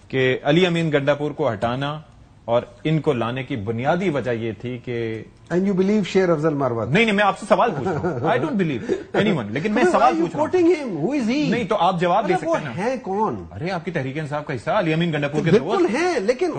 کہ علی امین گنڈاپور کو ہٹانا اور ان کو لانے کی بنیادی وجہ یہ تھی کہ اینڈ یو بلیو شیر افضل مروت؟ نہیں میں آپ سے سوال پوچھ رہا ہوں. I don't believe any one, لیکن میں سوال پوچھ رہا ہوں. نہیں تو آپ جواب دے سکتے ہیں. ہے کون؟ ارے آپ کی تحریک انصاف کا حصہ علی امین گنڈاپور کے بالکل ہیں, لیکن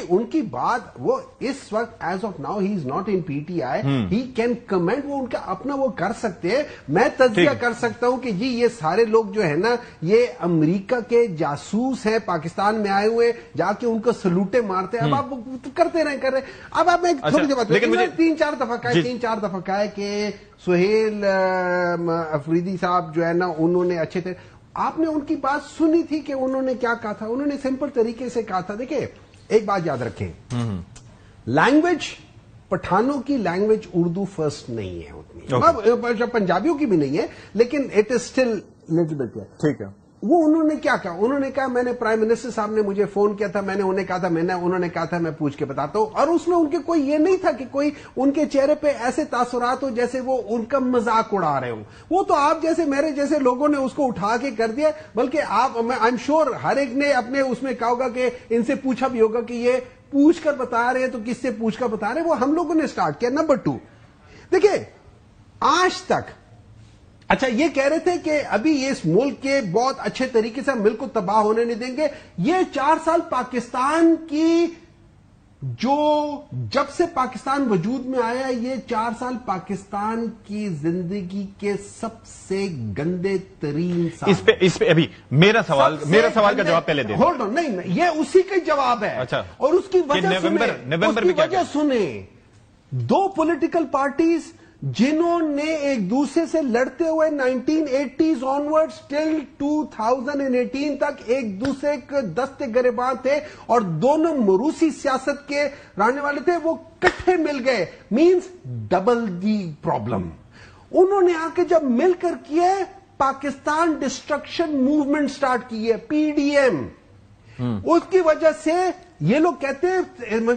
ان کی بات وہ اس وقت as of now he is not in P T I, he can comment, وہ ان کا اپنا وہ کر سکتے ہیں. میں تجزیہ کر سکتا ہوں کہ جی یہ سارے لوگ جو ہے نا یہ امریکہ کے جاسوس ہیں, پاکستان میں آئے ہوئے, جا کے ان کو سلوٹے مارتے ہیں. اب آپ کرتے رہے کر رہے. اب آپ تھوڑی سی بات, تین چار دفعہ کہا ہے کہ سہیل افریدی صاحب جو ہے نا انہوں نے اچھے تھے. آپ نے ان کی بات سنی تھی کہ انہوں نے کیا کہا تھا؟ انہوں نے سمپل طریقے سے کہا تھا, دیکھیں ایک بات یاد رکھیں, لینگویج پٹھانوں کی لینگویج اردو فرسٹ نہیں ہے اتنی, پنجابیوں کی بھی نہیں ہے, لیکن it is still little bit. ٹھیک ہے, وہ انہوں نے کیا کہا؟ انہوں نے کہا میں نے پرائم منسٹر صاحب نے مجھے فون کیا تھا, میں نے انہیں کہا تھا, انہوں نے کہا تھا میں پوچھ کے بتاتا ہوں. اور اس میں ان کے کوئی یہ نہیں تھا کہ کوئی ان کے چہرے پہ ایسے تاثرات ہو جیسے وہ ان کا مذاق اڑا رہے ہوں. وہ تو آپ جیسے میرے جیسے لوگوں نے اس کو اٹھا کے کر دیا, بلکہ آپ, آئی ایم شیور ہر ایک نے اپنے اس میں کہا ہوگا کہ ان سے پوچھا بھی ہوگا کہ یہ پوچھ کر بتا رہے ہیں تو کس سے پوچھ کر بتا رہے ہیں. وہ ہم لوگوں نے سٹارٹ کیا. نمبر 2, دیکھیں آج تک اچھا یہ کہہ رہے تھے کہ ابھی یہ اس ملک کے بہت اچھے طریقے سے ملک کو تباہ ہونے نہیں دیں گے. یہ 4 سال پاکستان کی جب سے پاکستان وجود میں آیا, یہ 4 سال پاکستان کی زندگی کے سب سے گندے ترین سال. اس پہ ابھی میرا سوال کا جواب پہلے دیں. ہولڈ آن, نہیں یہ اسی کا جواب ہے. اچھا, اور اس کی وجہ سنیں. 2 پولیٹیکل پارٹیز جنہوں نے ایک دوسرے سے لڑتے ہوئے 1980s آنورڈز ٹل 2018 تک ایک دوسرے کے دستے گریباں تھے, اور دونوں موروثی سیاست کے رہنے والے تھے, وہ کٹھے مل گئے. Means double the problem. انہوں نے آ کے جب مل کر کیا پاکستان ڈسٹرکشن موومنٹ سٹارٹ کی ہے, PDM. اس کی وجہ سے یہ لوگ کہتے ہیں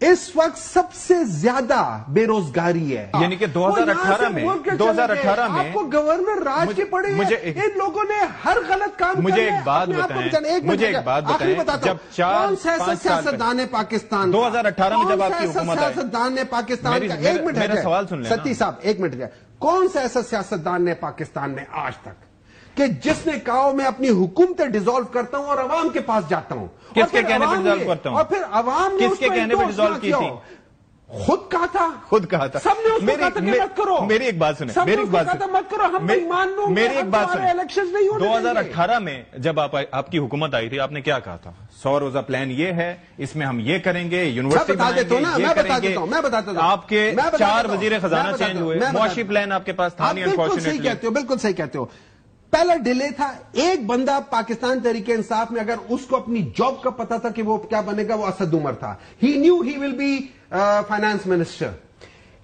اس وقت سب سے زیادہ بے روزگاری ہے. یعنی کہ 2018 میں آپ کو گورنر راج کے پڑے ان لوگوں نے ہر غلط کام. مجھے ایک بات بتائیں, جب 4-5 سیاستدان پاکستان 2018 میں جب آپ کی حکومت آئی, سیاستدان نے پاکستان کا, ایک منٹ میرا سوال سن لیں ستی صاحب, ایک منٹ ہے, کون سا ایسا سیاستدان نے پاکستان میں آج تک کہ جس نے کہا میں اپنی حکومتیں ڈیزالو کرتا ہوں اور عوام کے پاس جاتا ہوں, کس کے کہنے پہ ڈیزالو کرتا ہوں, اور پھر عوام نے کس کے کہنے پہ ڈیزالو کی تھی؟ خود کہا تھا. سب نے اس کو کہا تھا کہ مت کرو. میری ایک بات سنیں, مت کرو, ہم مان لوں. میری ایک بات سنیں, الیکشن نہیں ہونے 2018 میں جب آپ کی حکومت آئی تھی, آپ نے کیا کہا تھا؟ 100 روزہ پلان یہ ہے, اس میں ہم یہ کریں گے, یونیورسٹی میں بتا دیتا ہوں. آپ کے 4 وزیر خزانہ چینج ہوئے, معاشی پلان آپ کے پاس تھا نہیں. بالکل صحیح کہتے ہو. پہلا ڈیلے تھا. ایک بندہ پاکستان تحریک انصاف میں اگر اس کو اپنی جاب کا پتا تھا کہ وہ کیا بنے گا, وہ اسد عمر تھا. He knew he will be finance minister.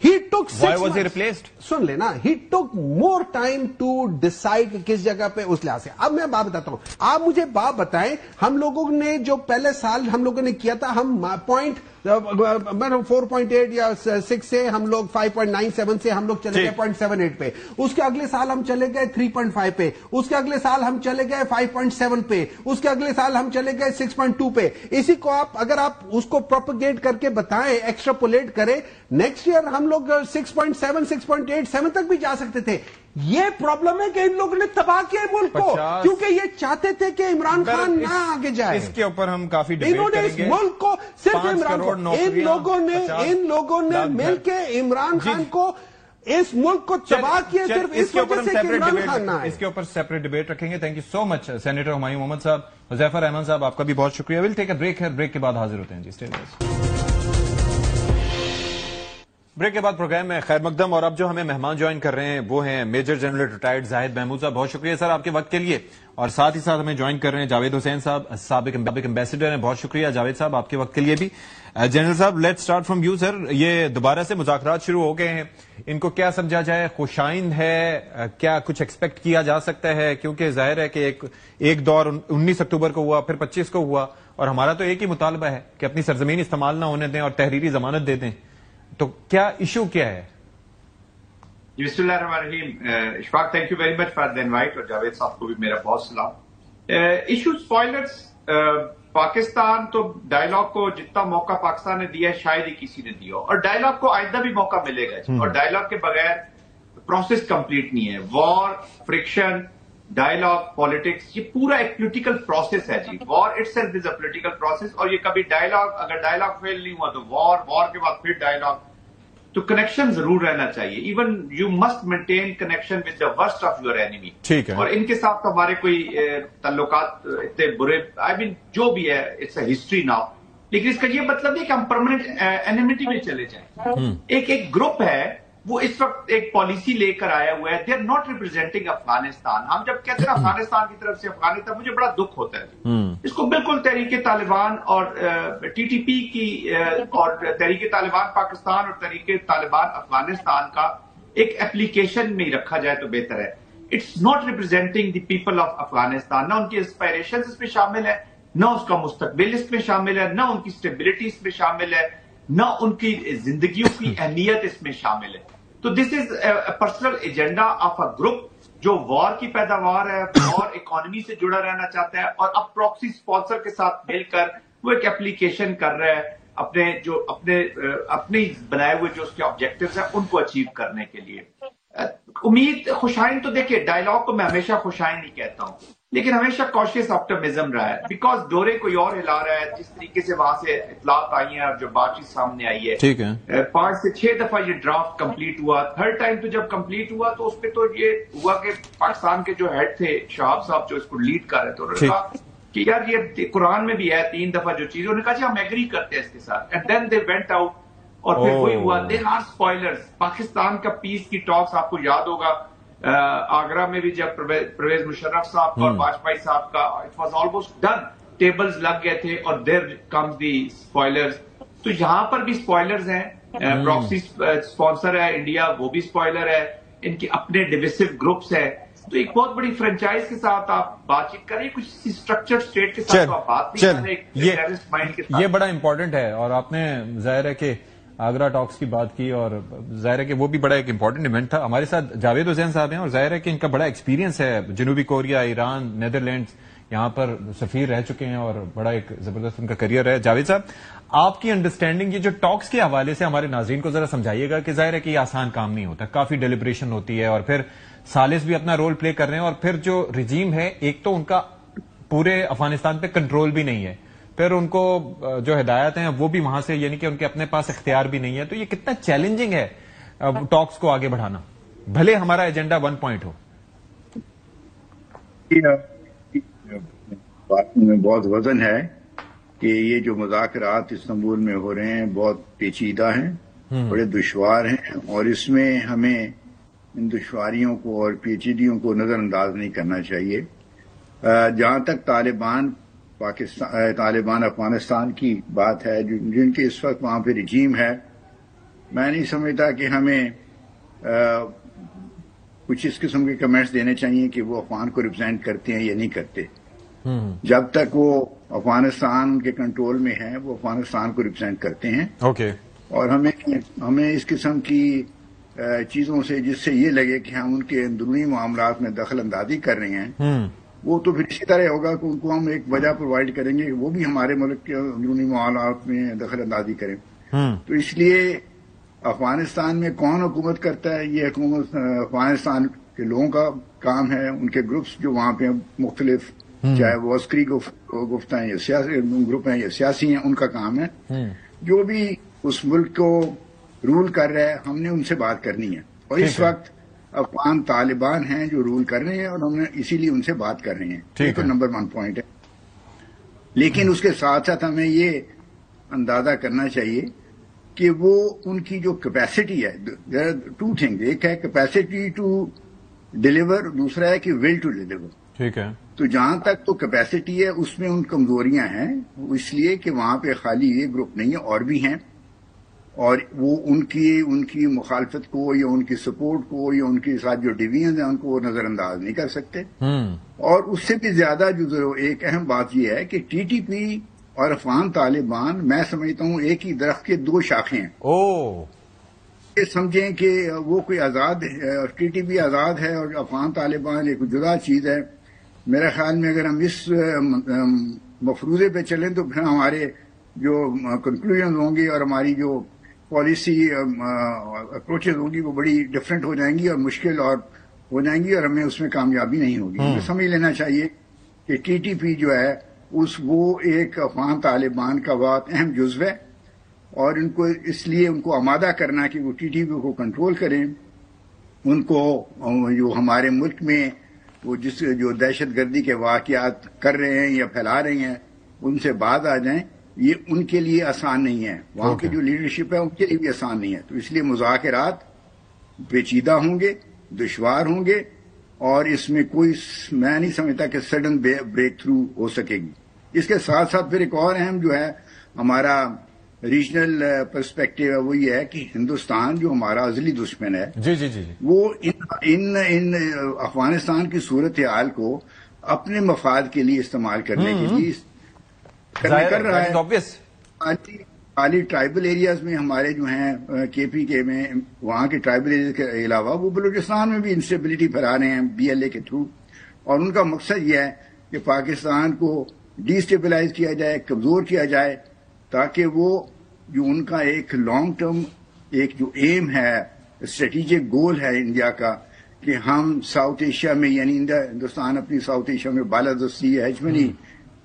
He took 6 Why was he replaced? سن لینا, he took more time to decide کس جگہ پہ اس لحاظ سے. اب میں بات بتاتا ہوں, آپ مجھے بات بتائیں, ہم لوگوں نے جو پہلے سال ہم لوگوں نے کیا تھا, ہم پوائنٹ 4.8 या 6 से हम लोग 5.97 से हम लोग चले गए 0.78 पे, उसके अगले साल हम चले गए 3.5 पे, उसके अगले साल हम चले गए 5.7 पे, उसके अगले साल हम चले गए 6.2 पे. इसी को आप अगर आप उसको प्रोपगेट करके बताएं, एक्स्ट्रापोलेट करें, नेक्स्ट ईयर हम लोग 6.7, 6.8, 7 तक भी जा सकते थे. ये प्रॉब्लम है कि इन लोगों ने तबाह किया मुल्क को, क्योंकि ये चाहते थे कि इमरान खान ना आगे जाए. इसके ऊपर हम काफी डिबेट इन्होंने करेंगे. इस मुल्क को सिर्फ इमरान खान, इन लोगों ने मिलके इमरान खान को, इस मुल्क को तबाह किया सिर्फ इस वजह से कि इमरान खान ना आए. इसके ऊपर सेपरेट डिबेट रखेंगे. Thank you so much senator Humayun Mohammad साहब. हुज़ैफा रहमान साहब, आपका भी बहुत शुक्रिया. विल टेक अ ब्रेक है, ब्रेक के बाद हाजिर होते हैं जी. Stay with us. ब्रेक के बाद प्रोग्राम में खैर मकदम. और अब जो हमें मेहमान ज्वाइन कर रहे हैं वो हैं major general retired Zahid Mahmood sahab. बहुत शुक्रिया सर आपके वक्त के लिए. और साथ ही साथ हमें ज्वाइन कर रहे हैं जावेद हुसैन साहब, साबिक एम्बेसडर हैं. बहुत शुक्रिया जावेद साहब आपके वक्त के लिए भी. जनरल साहब, let's start from you sir. ये दोबारा से मुज़ाकरात शुरू हो गए हैं, इनको क्या समझा जाए? खुशाइंद है? क्या कुछ एक्सपेक्ट किया जा सकता है? क्योंकि जाहिर है कि एक दौर 19 अक्टूबर को हुआ, फिर 25 को हुआ, और हमारा तो एक ही मुतालबा है कि अपनी सरजमीन इस्तेमाल ना होने दें और तहरीरी जमानत दे दें. तो क्या इशू क्या है? बिस्मिल्लाहिर्रहमानिर्रहीम. Ishfaq, thank you very much for the invite, और जावेद साहब को भी मेरा बहुत सलाम. इशू स्पॉयलर्स, पाकिस्तान तो डायलॉग को जितना मौका पाकिस्तान ने दिया है शायद ही किसी ने दिया, और डायलॉग को आइंदा भी मौका मिलेगा. और डायलॉग के बगैर प्रोसेस कंप्लीट नहीं है. वॉर, फ्रिक्शन, डायलॉग, पॉलिटिक्स, ये पूरा एक पॉलिटिकल प्रोसेस है जी. War itself is a political process, और ये कभी डायलॉग, अगर डायलॉग फेल नहीं हुआ तो वॉर, वॉर के बाद फिर डायलॉग. तो कनेक्शन जरूर रहना चाहिए. Even you must maintain connection with the worst of your enemy. ठीक है. और इनके साथ तो हमारे कोई ताल्लुकात इतने बुरे, आई मीन जो भी है, इट्स अ हिस्ट्री नाउ. लेकिन इसका ये मतलब नहीं कि हम परमानेंट एनिमिटी में चले जाएं. एक ग्रुप है, वो इस वक्त एक पॉलिसी लेकर आया हुआ है. They are not representing Afghanistan. हम जब कहते हैं अफगानिस्तान की तरफ से अफगानिस्तान, मुझे बड़ा दुख होता है. इसको बिल्कुल तहरीके तालिबान और टीटीपी की और तहरीके तालिबान पाकिस्तान और तहरीके तालिबान अफगानिस्तान का एक एप्लीकेशन में रखा जाए तो बेहतर है. It's not representing the people of Afghanistan. ना उनकी एस्पायरेशन इसमें शामिल है, ना उसका मुस्तकबिल इसमें शामिल है, ना उनकी स्टेबिलिटी इसमें शामिल है, ना उनकी जिंदगियों की अहमियत इसमें शामिल है. तो this is personal agenda of a group जो वॉर की पैदावार है, वॉर इकोनॉमी से जुड़ा रहना चाहता है, और अब प्रॉक्सी स्पॉन्सर के साथ मिलकर वो एक एप्लीकेशन कर रहा है अपने बनाए हुए जो उसके ऑब्जेक्टिव्स हैं उनको अचीव करने के लिए. उम्मीद, खुशाइन तो देखिए, डायलॉग को मैं हमेशा खुशाइन नहीं कहता हूं, लेकिन हमेशा कॉशियस ऑप्टिमिज्म रहा है. बिकॉज डोरे कोई और हिला रहा है. जिस तरीके से वहां से इतलात आई है और जो बातचीत सामने आई है, ठीक है, 5 से 6 दफा ये ड्राफ्ट कंप्लीट हुआ. थर्ड टाइम तो जब कंप्लीट हुआ तो उसपे तो ये हुआ कि पाकिस्तान के जो हेड थे शहाब साहब, जो इसको लीड कर रहे थे, उन्होंने कहा कि यार ये कुरान में भी है 3 दफा जो चीज, उन्होंने कहा जी हम एग्री करते हैं इसके साथ. And then they went out, और फिर वही हुआ. There are spoilers. पाकिस्तान का पीस की टॉक्स आपको याद होगा, आगरा में भी जब परवेज मुशर्रफ साहब और वाजपेयी साहब का, it was almost done, tables लग गए थे, और देयर कम्स दी स्पॉयलर्स. तो यहां पर भी स्पॉयलर्स हैं. प्रॉक्सी स्पॉन्सर है इंडिया, वो भी स्पॉयलर है. इनके अपने डिविसिव ग्रुप्स है. तो एक बहुत बड़ी फ्रेंचाइज के साथ आप बातचीत करें, कुछ स्ट्रक्चर्ड स्टेट के साथ तो आप बात नहीं करें, एक टेररिस्ट माइंड के साथ. ये बड़ा इंपॉर्टेंट है. और आपने जाहिर है कि आगरा टॉक्स की बात की, और जाहिर है कि वो भी बड़ा एक इंपॉर्टेंट इवेंट था. हमारे साथ जावेद हुसैन साहब हैं, और जाहिर है कि इनका बड़ा एक्सपीरियंस है. जनूबी कोरिया, ईरान, नीदरलैंड्स, यहाँ पर सफीर रह चुके हैं, और बड़ा एक जबरदस्त उनका करियर है. जावेद साहब, आपकी अंडरस्टैंडिंग ये जो टॉक्स के हवाले से हमारे नाज़रीन को जरा समझाइएगा कि जाहिर है कि ये आसान काम नहीं होता, काफी डेलिब्रेशन होती है, और फिर सालिस भी अपना रोल प्ले कर रहे हैं, और फिर जो रिजीम है, एक तो उनका पूरे अफगानिस्तान पे कंट्रोल भी नहीं है, फिर उनको जो हिदायत हैं वो भी वहां से, यानी कि उनके अपने पास इख्तियार भी नहीं है. तो ये कितना चैलेंजिंग है टॉक्स को आगे बढ़ाना, भले हमारा एजेंडा 1 पॉइंट हो. बात में बहुत वजन है कि ये जो मुज़ाकरात इस्तांबुल में हो रहे हैं बहुत पेचीदा हैं, बड़े दुश्वार हैं, और इसमें हमें इन दुश्वारियों को और पेचीदियों को नजरअंदाज नहीं करना चाहिए. जहां तक तालिबान अफगानिस्तान की बात है, जिनके इस वक्त वहां पे रिजीम है, मैं नहीं समझता कि हमें कुछ इस किस्म के कमेंट्स देने चाहिए कि वो अफगान को रिप्रेजेंट करते हैं या नहीं करते. जब तक वो अफगानिस्तान के कंट्रोल में है वो अफगानिस्तान को रिप्रेजेंट करते हैं। ओके। और हमें इस किस्म की चीजों से जिससे ये लगे कि हम उनके अंदरूनी मामलात में दखल अंदाजी कर रहे हैं, वो तो फिर इसी तरह होगा कि उनको हम एक वजह प्रोवाइड करेंगे कि वो भी हमारे मुल्क के अंदरूनी मामलात में दखल अंदाजी करें। तो इसलिए अफगानिस्तान में कौन हुकूमत करता है, ये हुकूमत अफगानिस्तान के लोगों का काम है, उनके ग्रुप्स जो वहां पे मुख्तलिफ, चाहे वो अस्करी गुफ्त हैं या सियासी ग्रुप हैं या सियासी हैं, उनका काम है। जो भी उस मुल्क को रूल कर रहा है हमने उनसे बात करनी है। और इस वक्त अफगान तालिबान हैं जो रूल कर रहे हैं और हमने इसीलिए उनसे बात कर रहे हैं। ये तो नंबर 1 पॉइंट है। लेकिन उसके साथ साथ हमें ये अंदाजा करना चाहिए कि वो उनकी जो कैपेसिटी है, देयर आर 2 थिंग्स, एक है कैपेसिटी टू डिलीवर, दूसरा है कि विल टू डिलीवर। ठीक है। तो जहां तक तो कैपेसिटी है उसमें उन कमजोरियां हैं, इसलिए कि वहां पे खाली ये ग्रुप नहीं है और भी हैं, और वो उनकी मुखालफत को या उनकी सपोर्ट को या उनके साथ जो डिवीजन है उनको वो नजरअंदाज नहीं कर सकते। और उससे भी ज्यादा जो एक अहम बात यह है कि टीटीपी और अफगान तालिबान, मैं समझता हूं एक ही दरख्त के 2 शाखें हैं। ये समझें कि वो कोई आजाद है, टीटीपी आजाद है और अफगान तालिबान एक जुदा चीज है। मेरे ख्याल में अगर हम इस मफरूजे पे चलें तो फिर हमारे जो कंक्लूजन होंगी और हमारी जो पॉलिसी अप्रोचेज होंगी वो बड़ी डिफरेंट हो जाएंगी और मुश्किल और हो जाएंगी और हमें उसमें कामयाबी नहीं होगी। हमें समझ लेना चाहिए कि टीटीपी जो है वो एक अफगान तालिबान का बहुत अहम जुज़्व है और इनको इसलिए उनको आमादा करना कि वो टीटीपी को कंट्रोल करें, उनको जो हमारे मुल्क में वो जो दहशतगर्दी के वाक़यात कर रहे हैं या फैला रहे हैं उनसे बाज आ जाएं, ये उनके लिए आसान नहीं है। वहां की जो लीडरशिप है उनके लिए भी आसान नहीं है। तो इसलिए मुज़ाकरात पेचीदा होंगे, दुश्वार होंगे और इसमें कोई, मैं नहीं समझता कि सडन ब्रेक थ्रू हो सकेगी। इसके साथ साथ फिर एक और अहम जो है हमारा रीजनल पर्सपेक्टिव है, वो ये है कि हिंदुस्तान जो हमारा अजली दुश्मन है जी, वो इन अफगानिस्तान की सूरत हाल को अपने मफाद के लिए इस्तेमाल करने के लिए कर रहा है। खाली ट्राइबल एरियाज में हमारे जो हैं केपीके में, वहां के ट्राइबल एरियाज के अलावा वो बलूचिस्तान में भी इंस्टेबिलिटी फैला रहे हैं बीएलए के थ्रू, और उनका मकसद ये है कि पाकिस्तान को डिस्टेबलाइज किया जाए, कमजोर किया जाए, ताकि वो जो उनका एक लॉन्ग टर्म एक जो एम है, स्ट्रेटेजिक गोल है इंडिया का कि हम साउथ एशिया में, यानी हिंदुस्तान अपनी साउथ एशिया में बालादस्ती हेजमनी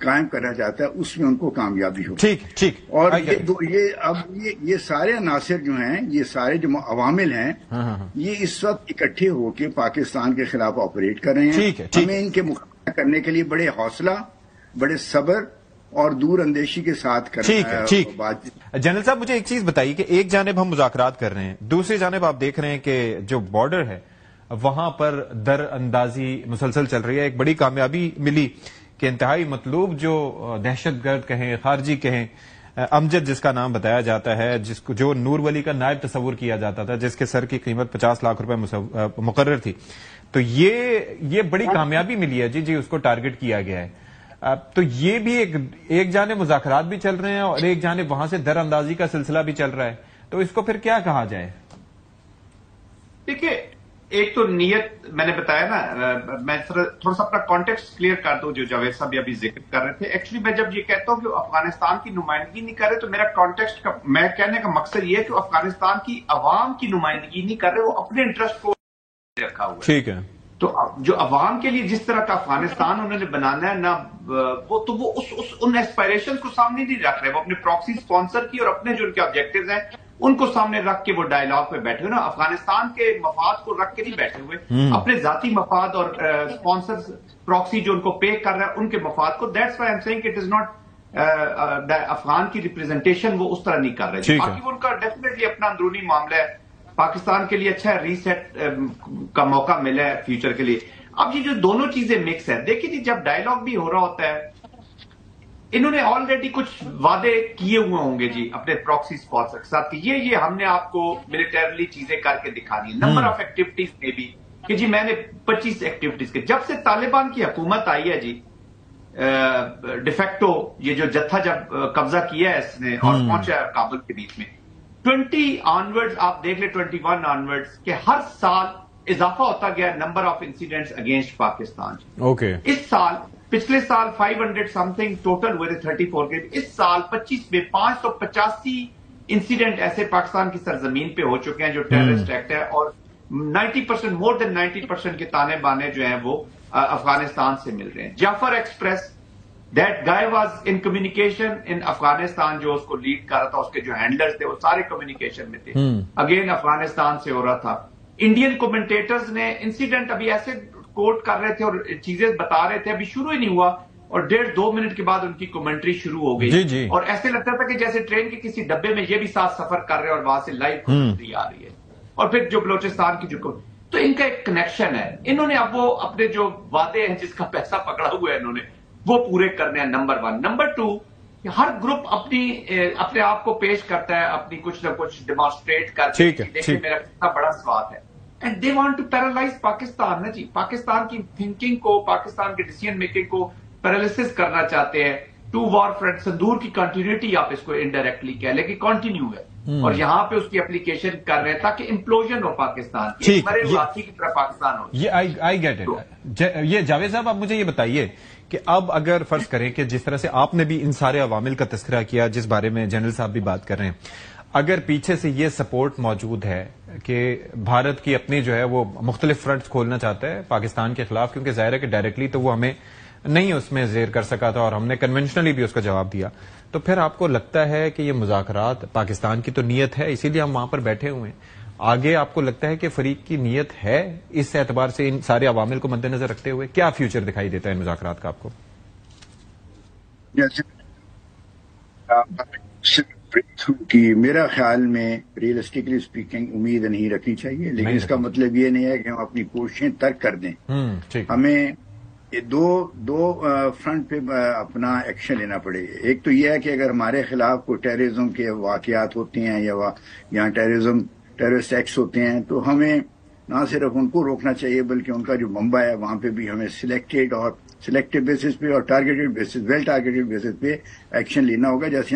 कायम करना चाहता है, उसमें उनको कामयाबी हो। ठीक। और ये सारे अनासिर जो हैं, ये सारे जो अवामिल हैं, ये इस वक्त इकट्ठे होकर पाकिस्तान के खिलाफ ऑपरेट कर रहे हैं। हमें इनके मुकाबला करने के लिए बड़े हौसला, बड़े सब्र और दूर अंदेशी के साथ करना है बातचीत। जनरल साहब, मुझे एक चीज बताइए कि एक जानिब हम मुज़ाकरात कर रहे हैं, दूसरी जानिब आप देख रहे हैं कि जो बॉर्डर है वहां पर दर अंदाजी मुसलसल चल रही है। एक बड़ी कामयाबी मिली कि इंतहाई मतलूब जो दहशतगर्द कहें, खारजी कहें, अमजद जिसका नाम बताया जाता है, जिसको जो नूर वली का नायब तस्वुर किया जाता था, जिसके सर की कीमत 50 लाख रुपए मुकर्रर थी, तो ये बड़ी कामयाबी मिली है जी, उसको टारगेट किया गया है। तो ये भी एक जाने मुज़ाकरात भी चल रहे हैं और एक जाने वहां से दर अंदाजी का सिलसिला भी चल रहा है, तो इसको फिर क्या कहा जाए? देखिए, एक तो नीयत मैंने बताया ना, मैं थोड़ा सा अपना कॉन्टेक्स्ट क्लियर कर दूं, जो जावेद साहब भी अभी जिक्र कर रहे थे। एक्चुअली मैं जब ये कहता हूं कि अफगानिस्तान की नुमाइंदगी नहीं कर रहे, तो मेरा कॉन्टेक्स्ट का मैं कहने का मकसद ये है कि अफगानिस्तान की अवाम की नुमाइंदगी नहीं कर रहे, वो अपने इंटरेस्ट को रखा हुआ है। ठीक है। तो जो अवाम के लिए जिस तरह का अफगानिस्तान उन्होंने बनाना है ना, वो उन एस्पायरेशन को सामने नहीं रख रहे। वो अपने प्रॉक्सी स्पॉन्सर की और अपने जो उनके ऑब्जेक्टिव्स हैं उनको सामने रख के वो डायलॉग पे बैठे हुए ना, अफगानिस्तान के मफाद को रख के नहीं बैठे हुए, अपने जाती मफाद और स्पॉन्सर प्रॉक्सी जो उनको पे कर रहा है उनके मफाद को। That's why I am saying it is not Afghan की रिप्रेजेंटेशन वो उस तरह नहीं कर रहे। बाकी वो उनका डेफिनेटली अपना अंदरूनी मामला है, पाकिस्तान के लिए अच्छा है, रीसेट का मौका मिला है फ्यूचर के लिए। अब ये जो दोनों चीजें मिक्स है, देखिए जी, जब डायलॉग भी हो रहा होता है, इन्होंने ऑलरेडी कुछ वादे किए हुए होंगे जी अपने प्रॉक्सी स्पॉन्सर के साथ, ये हमने आपको मिलिटरली चीजें करके दिखा दी, नंबर ऑफ एक्टिविटीज में भी कि जी मैंने 25 एक्टिविटीज के। जब से तालिबान की हुकूमत आई है जी, ڈیفیکٹو یہ جو جتھا جب قبضہ کیا ہے اس نے اور پہنچا کابل کے بیچ میں 20 آنورڈز آپ دیکھ لیں 21 آنورڈز کہ ہر سال اضافہ ہوتا گیا number of incidents against Pakistan. اس سال پچھلے سال 500 سم تھنگ ٹوٹل ہوئے تھے 34 کے. اس سال 25 میں 585 انسیڈنٹ ایسے پاکستان کی سرزمین پہ ہو چکے ہیں جو ٹیررسٹ ایکٹ ہے اور 90% مور دین 90% کے تانے بانے جو ہیں وہ افغانستان سے مل رہے ہیں. Jaffar express that guy was in communication in Afghanistan, جو اس کو لیڈ کر رہا تھا اس کے جو ہینڈلرز تھے وہ سارے کمیونیکیشن میں تھے, اگین افغانستان سے ہو رہا تھا. انڈین کومنٹیٹرز نے انسیڈنٹ ابھی ایسے کوٹ کر رہے تھے اور چیزیں بتا رہے تھے, ابھی شروع ہی نہیں ہوا اور 1.5-2 منٹ کے بعد ان کی کمنٹری شروع ہو گئی اور ایسے لگتا تھا کہ جیسے ٹرین کے کسی ڈبے میں یہ بھی ساتھ سفر کر رہے ہیں اور وہاں سے لائیو کمنٹری آ رہی ہے. اور پھر جو بلوچستان کی جو تو ان کا ایک کنیکشن ہے, انہوں نے اب وہ اپنے جو وعدے ہیں جس کا پیسہ پکڑا ہوا ہے انہوں نے وہ پورے کرنے ہیں. نمبر 1. نمبر 2, ہر گروپ اپنے آپ کو پیش کرتا ہے اپنی کچھ نہ کچھ ڈیمانسٹریٹ کر کے دیکھیں میرا کتنا بڑا سواد ہے. And they want to paralyse Pakistan نا جی, پاکستان کی تھنکنگ کو, پاکستان کے ڈیسیژن میکنگ کو پیرالائسس کرنا چاہتے ہیں. ٹو وار فرنٹ سندور کی کنٹینیوٹی آپ اس کو انڈائریکٹلی کہہ لیں کہ کنٹینیو ہے اور یہاں پہ اس کی اپلیکیشن کر رہے ہیں تاکہ امپلوژن ہو پاکستان کی, مرے ہاتھی کی طرح پاکستان ہو. یہ آئی گیٹ اٹ. یہ جاوید صاحب آپ مجھے یہ بتائیے کہ اب اگر فرض کریں کہ جس طرح سے آپ نے بھی ان سارے عوامل کا تذکرہ کیا جس بارے میں جنرل صاحب بھی بات کر رہے ہیں, اگر پیچھے سے یہ سپورٹ موجود ہے کہ بھارت کی اپنی جو ہے وہ مختلف فرنٹس کھولنا چاہتا ہے پاکستان کے خلاف, کیونکہ ظاہر ہے کہ ڈائریکٹلی تو وہ ہمیں نہیں اس میں زیر کر سکا تھا اور ہم نے کنونشنلی بھی اس کا جواب دیا, تو پھر آپ کو لگتا ہے کہ یہ مذاکرات پاکستان کی تو نیت ہے اسی لیے ہم وہاں پر بیٹھے ہوئے ہیں, آگے آپ کو لگتا ہے کہ فریق کی نیت ہے اس اعتبار سے ان سارے عوامل کو مد نظر رکھتے ہوئے کیا فیوچر دکھائی دیتا ہے ان مذاکرات کا آپ کو؟ کہ میرا خیال میں ریئلسٹکلی اسپیکنگ امید نہیں رکھنی چاہیے, لیکن اس کا مطلب یہ نہیں ہے کہ ہم اپنی کوششیں ترک کر دیں. ہمیں دو فرنٹ پہ اپنا ایکشن لینا پڑے. ایک تو یہ ہے کہ اگر ہمارے خلاف کوئی ٹیررزم کے واقعات ہوتے ہیں یا ٹیررسٹ ایکٹس ہوتے ہیں تو ہمیں نہ صرف ان کو روکنا چاہیے بلکہ ان کا جو منبع ہے وہاں پہ بھی ہمیں سلیکٹڈ بیسس پہ اور targeted basis well targeted basis پہ ایکشن لینا ہوگا, جیسے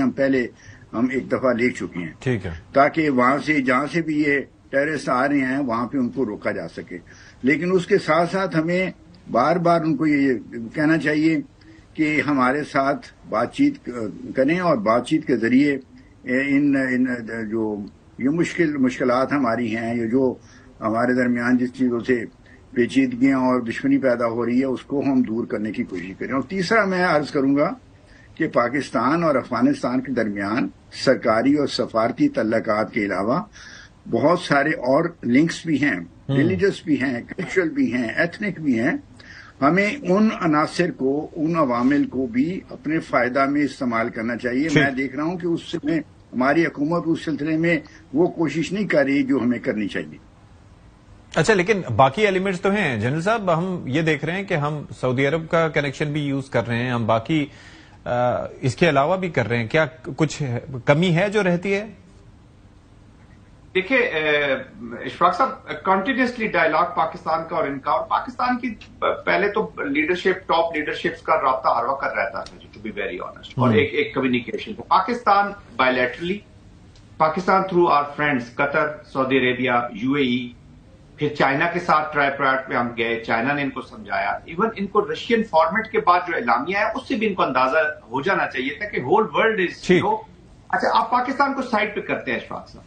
ہم ایک دفعہ لے چکے ہیں. ٹھیک ہے, تاکہ وہاں سے جہاں سے بھی یہ ٹیررسٹ آ رہے ہیں وہاں پہ ان کو روکا جا سکے. لیکن اس کے ساتھ ساتھ ہمیں بار بار ان کو یہ کہنا چاہیے کہ ہمارے ساتھ بات چیت کریں اور بات چیت کے ذریعے ان جو یہ مشکلات ہماری ہیں, یہ جو ہمارے درمیان جس چیزوں سے پیچیدگیاں اور دشمنی پیدا ہو رہی ہے اس کو ہم دور کرنے کی کوشش کریں. اور تیسرا میں عرض کروں گا کہ پاکستان اور افغانستان کے درمیان سرکاری اور سفارتی تعلقات کے علاوہ بہت سارے اور لنکس بھی ہیں, ریلیجس بھی ہیں, کلچرل بھی ہیں, ایتھنک بھی ہیں. ہمیں ان عناصر کو, ان عوامل کو بھی اپنے فائدہ میں استعمال کرنا چاہیے. میں دیکھ رہا ہوں کہ اس میں ہماری حکومت اس سلسلے میں وہ کوشش نہیں کر رہی جو ہمیں کرنی چاہیے. اچھا, لیکن باقی ایلیمنٹس تو ہیں جنرل صاحب, ہم یہ دیکھ رہے ہیں کہ ہم سعودی عرب کا کنیکشن بھی یوز کر رہے ہیں, ہم باقی اس کے علاوہ بھی کر رہے ہیں. کیا کچھ کمی ہے جو رہتی ہے؟ دیکھیے اشفاق صاحب, کنٹینیوسلی ڈائلاگ پاکستان کا اور ان کا, اور پاکستان کی پہلے تو لیڈرشپ, ٹاپ لیڈرشپس کا رابطہ ہر وقت رہتا تھا ٹو بی ویری آنےسٹ, اور ایک communication. Pakistan bilaterally, Pakistan through our friends Qatar, Saudi Arabia, UAE, پھر چائنا کے ساتھ ٹرائیپراٹ پہ ہم گئے, چائنا نے ان کو سمجھایا. ایون ان کو رشین فارمیٹ کے بعد جو اعلامیہ ہے اس سے بھی ان کو اندازہ ہو جانا چاہیے تھا کہ ہول ورلڈ از نو. اچھا, آپ پاکستان کو سائڈ پہ کرتے ہیں اشفاق صاحب,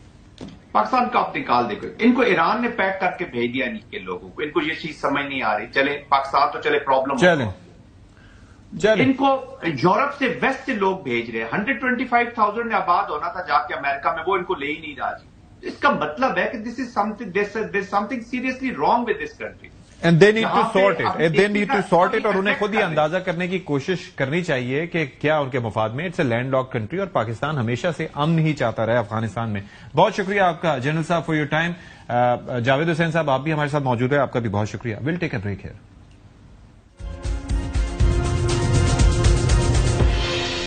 پاکستان کا آپ نکال دیکھو, ان کو ایران نے پیک کر کے بھیج دیا ان کے لوگوں کو, ان کو یہ چیز سمجھ نہیں آ رہی. چلے پاکستان تو چلے پرابلم, ان کو یورپ سے ویسٹ سے لوگ بھیج رہے ہیں. 125,000 میں آباد ہونا تھا جا کے امریکہ میں, وہ ان کو لے ہی نہیں رہا. اس کا مطلب ہے کہ this is something seriously wrong with this country. And they need to sort it. They need to sort it اور انہیں خود ہی اندازہ کرنے کی کوشش کرنی چاہیے کہ کیا ان کے مفاد میں. It's a land lock country اور پاکستان ہمیشہ سے امن ہی چاہتا رہا افغانستان میں. بہت شکریہ آپ کا جنرل صاحب فار یور ٹائم. جاوید حسین صاحب آپ بھی ہمارے ساتھ موجود ہیں, آپ کا بھی بہت شکریہ. We'll take a break hair.